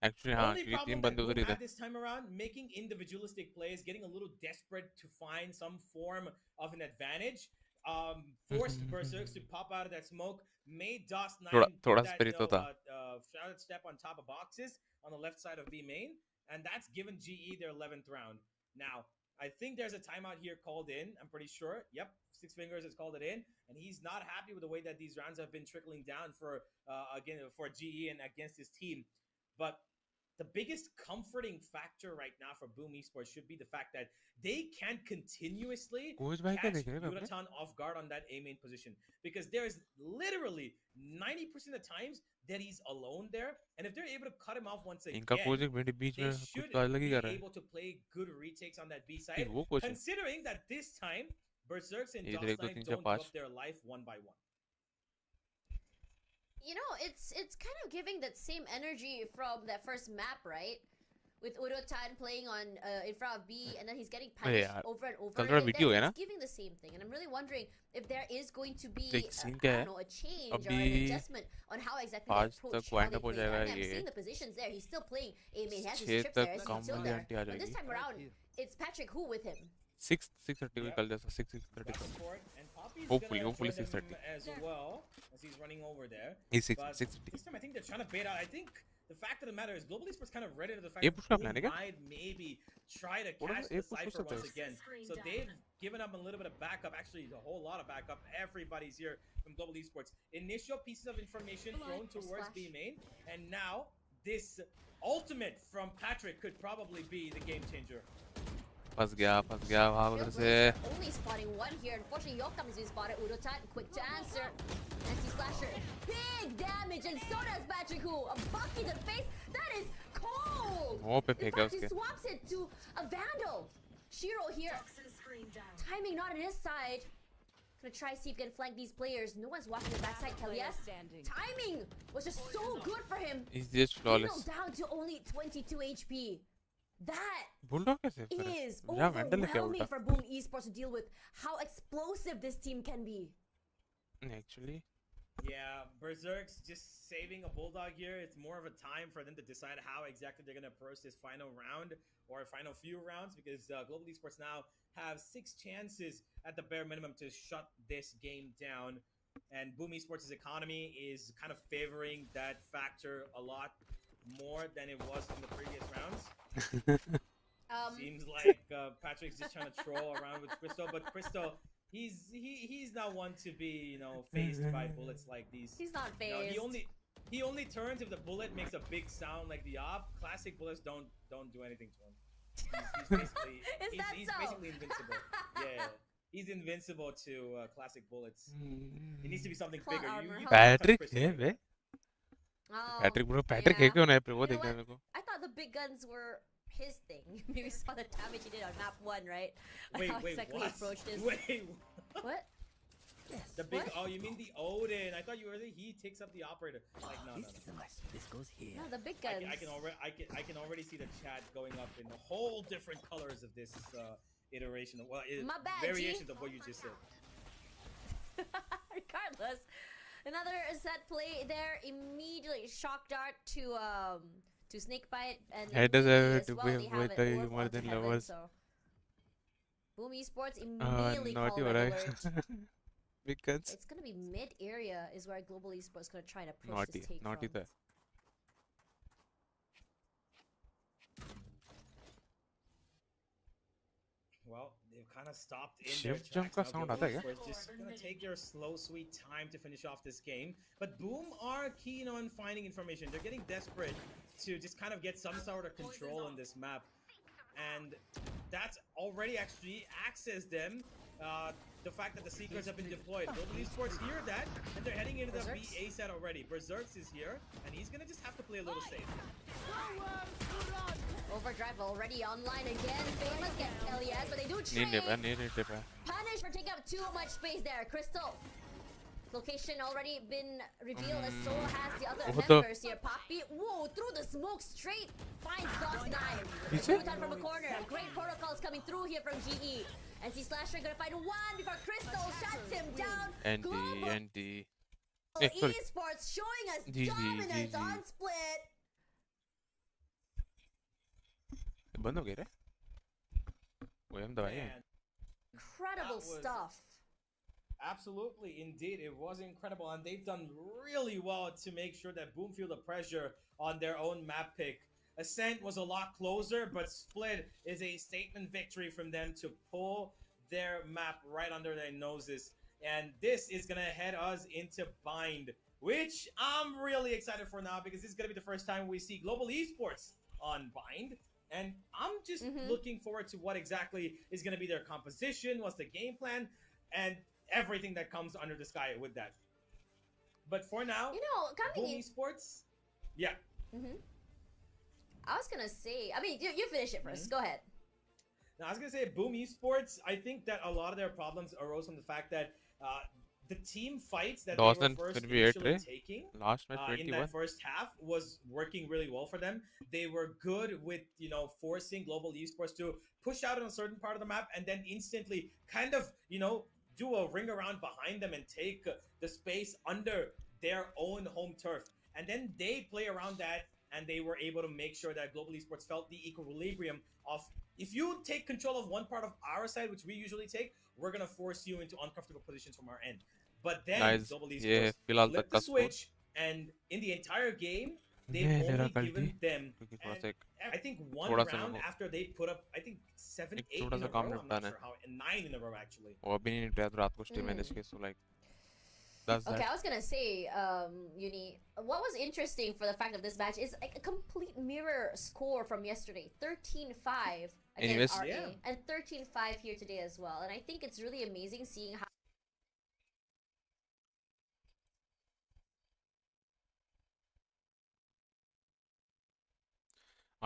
Actually हाँ, Only क्योंकि problem 3 that बंदे उधर ही Boom थे. had this time around, making individualistic plays, getting a little desperate to find some form of an advantage. Forced Berserks to pop out of that smoke, made DOS9 थोड़ा that spirito था. shrouded step on top of boxes on the left side of B main, and that's given GE their 11th round. Now, I think there's a timeout here called in. I'm pretty sure. Yep, Six Fingers has called it in, and he's not happy with the way that these rounds have been trickling down for again for GE and against his team. But the biggest comforting factor right now for boii Esports should be the fact that they can continuously catch Yudotan off guard on that A main position, because there's literally 90% of the times that he's alone there, and if they're able to cut him off once again, इनका coach एक मेरे बीच में they कुछ should तो अलग ही कर be रहा है. able to play good retakes on that B कि side, वो कोच है. considering that this time Berserks and इधर एक दो DOS9 तीन चार don't give पाँच. up their life one by one. You know, it's kind of giving that same energy from that first map, right? With Udotan playing on in front of B, and then he's getting punished over and over. कल थोड़ा video है ना? It's giving the same thing, and I'm really wondering if there is going to be देख scene I क्या है? don't know, a change or अभी an adjustment on how exactly they 5 approach तक how wind they up हो play. जाएगा I mean, I'm ये. seeing the positions there. He's still playing A main. He has 6 his trips तक there. He's कम still वाली there. Aunty आ But this जाएगी. time around, it's Patrick who with him. 6:30 को Yep. कल जैसा 6:30 Got को. support, and Poppy's Hopefully gonna join 6:30. him as well as he's running over there. He's 6 But 6:30. this time I think they're trying to bait out. I think the fact of the matter is Global Esports kind of read into the fact ये that push का Boom plan है क्या? might maybe try to थोड़ा catch सा ये the push हो Cypher सकता है. once again. So they've given up a little bit of backup, actually a whole lot of backup. Everybody's here from Global Esports. Initial pieces of information thrown towards B main, and now this ultimate from Patrick could probably be the game changer. फंस गया भाग उधर से. Trailblazers only spotting one here. Unfortunately, Yokam has been spotted. Udotan, quick to answer. NC Slasher, big damage, and so does Patrick who. A bucket to the face. That is cold. मुंह पे In फेंका fact, he उसके. swaps it to a Vandal. Shiro here. Timing not on his side. Gonna try see if he can flank these players. No one's watching the backside. Kelly's timing was just so good for him. He's just flawless. Vandal down to only 22 HP. That bulldog कैसे करे? is या mental है क्या overwhelming उल्टा? for boii Esports to deal with. How explosive this team can be. Actually, Yeah, Berserk's just saving a Bulldog here. It's more of a time for them to decide how exactly they're going to approach this final round or final few rounds, because Global Esports now have 6 chances at the bare minimum to shut this game down. And boii Esports' economy is kind of favoring that factor a lot more than it was in the previous rounds. Seems like Patrick's just trying to troll around with Crystal, but Crystal, he's not one to be faced by bullets like these. He's not No, phased. he only turns if the bullet makes a big sound like the op. Classic bullets don't do anything to him. He's basically he's basically invincible. Yeah. He's invincible to classic bullets. It needs to be something Plot bigger. armor, You huh? can't touch Patrick Chris है Taylor. बे Oh, Patrick bro Patrick है yeah. क्यों नहीं फिर वो You know देखना है what? मेरे को I thought the big guns were his thing. We saw the damage he did on map 1, right? Wait, How wait, exactly what? he approached this. Wait, What? the big. What? Oh, you mean the Odin? I thought you were he takes up the operator. Like no. This goes here. No, the big guns. I can already see the chat going up in the whole different colors of this iteration. Well, My bad, variations G. of what you just said. Regardless, another set play there. Immediately shock dart to snakebite and Head is immediately as to well be they have with it the warp more onto than heaven, levels. so boom esports immediately naughty call हो red रहा alert. है big guns It's gonna be mid area is where Global Esports gonna try to push naughty this take naughty from. था Well, they've kind of stopped in Shift their jump tracks का now. sound Global आता है क्या? Esports just gonna take their slow, sweet time to finish off this game. But Boom are keen on finding information. They're getting desperate to just kind of get some sort of control on this map, and that's already actually accessed them. The fact that the Seekers have been deployed. Global Esports hear that, and they're heading into the Berserks? B A set already. Berserks is here, and he's gonna just have to play a little safe. Overdrive already online again. Famous get hell yes, but they do नहीं ले पाया trade. नहीं ले पाया Punish for taking up too much space there. Crystal. Location already been revealed as so has the other What the- members here. Poppy, whoa, through the smoke straight. Finds Dog's knife. Is it? Brutan from a corner. Great protocols coming through here from GE. And see Slasher gonna find one before Crystal shuts him down. Global ND sorry Esports showing us GG, dominance GG. on split. बंद हो गया रे वो हम दवाई है Man, Incredible That was- stuff. absolutely, indeed, it was incredible, and they've done really well to make sure that Boom feel the pressure on their own map pick. Ascent was a lot closer, but Split is a statement victory from them to pull their map right under their noses. And this is going to head us into Bind, which I'm really excited for now because this is going to be the first time we see Global Esports on Bind. And I'm just looking forward to what exactly is going to be their composition, what's the game plan, and everything that comes under the sky with that. But for now, You know, coming Boom in. Esports, yeah. I was gonna say, I mean, you finish it 1st Go ahead. Now, I was going to say, Boom Esports, I think that a lot of their problems arose from the fact that the team fights that they Dawson were first could be it, initially right? taking last match in 21 that first half was working really well for them. They were good with, forcing Global Esports to push out on a certain part of the map and then instantly kind of, do a ring around behind them and take the space under their own home turf. And then they play around that and they were able to make sure that Global Esports felt the equilibrium of, if you take control of one part of our side, which we usually take, we're going to force you into uncomfortable positions from our end. But then Nice. Global Esports ये फिलहाल flipped तक the का score switch, and in the entire game, they've ये मेरा only given गलती them, क्योंकि थोड़ा and सा एक I think one थोड़ा सा round वो- after they put up, I think 7, एक 8 छोटा in सा a काम row. I'm not निपटाना है sure how, and 9 in a row actually. वो अभी नहीं निपटा तो रात को स्टे मैनेज के so like that's Okay, that I was gonna say, Uni, what was interesting for the fact of this match is like a complete mirror score from yesterday. 13-5 Anyways. against RA, Yeah. and 13-5 here today as well. And I think it's really amazing seeing how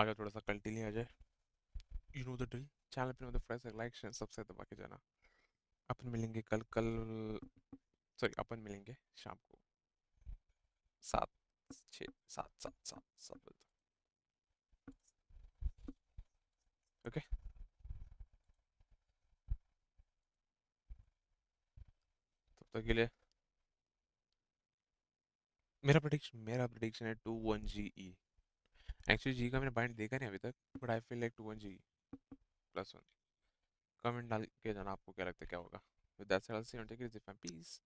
आगे थोड़ा सा कल्टी आ जाए you know the drill channel पे मतलब fresh like share सबसे दबा के जाना अपन मिलेंगे कल सॉरी अपन मिलेंगे शाम को 7 बजे ओके तब तक के लिए मेरा प्रेडिक्शन है 2-1 GE एक्चुअली जी का मैंने बाइंड देखा नहीं अभी तक but I feel like 2-1 GE +1 comment डाल के जाना आपको क्या लगता है क्या होगा with that said I will see you take it easy fam piece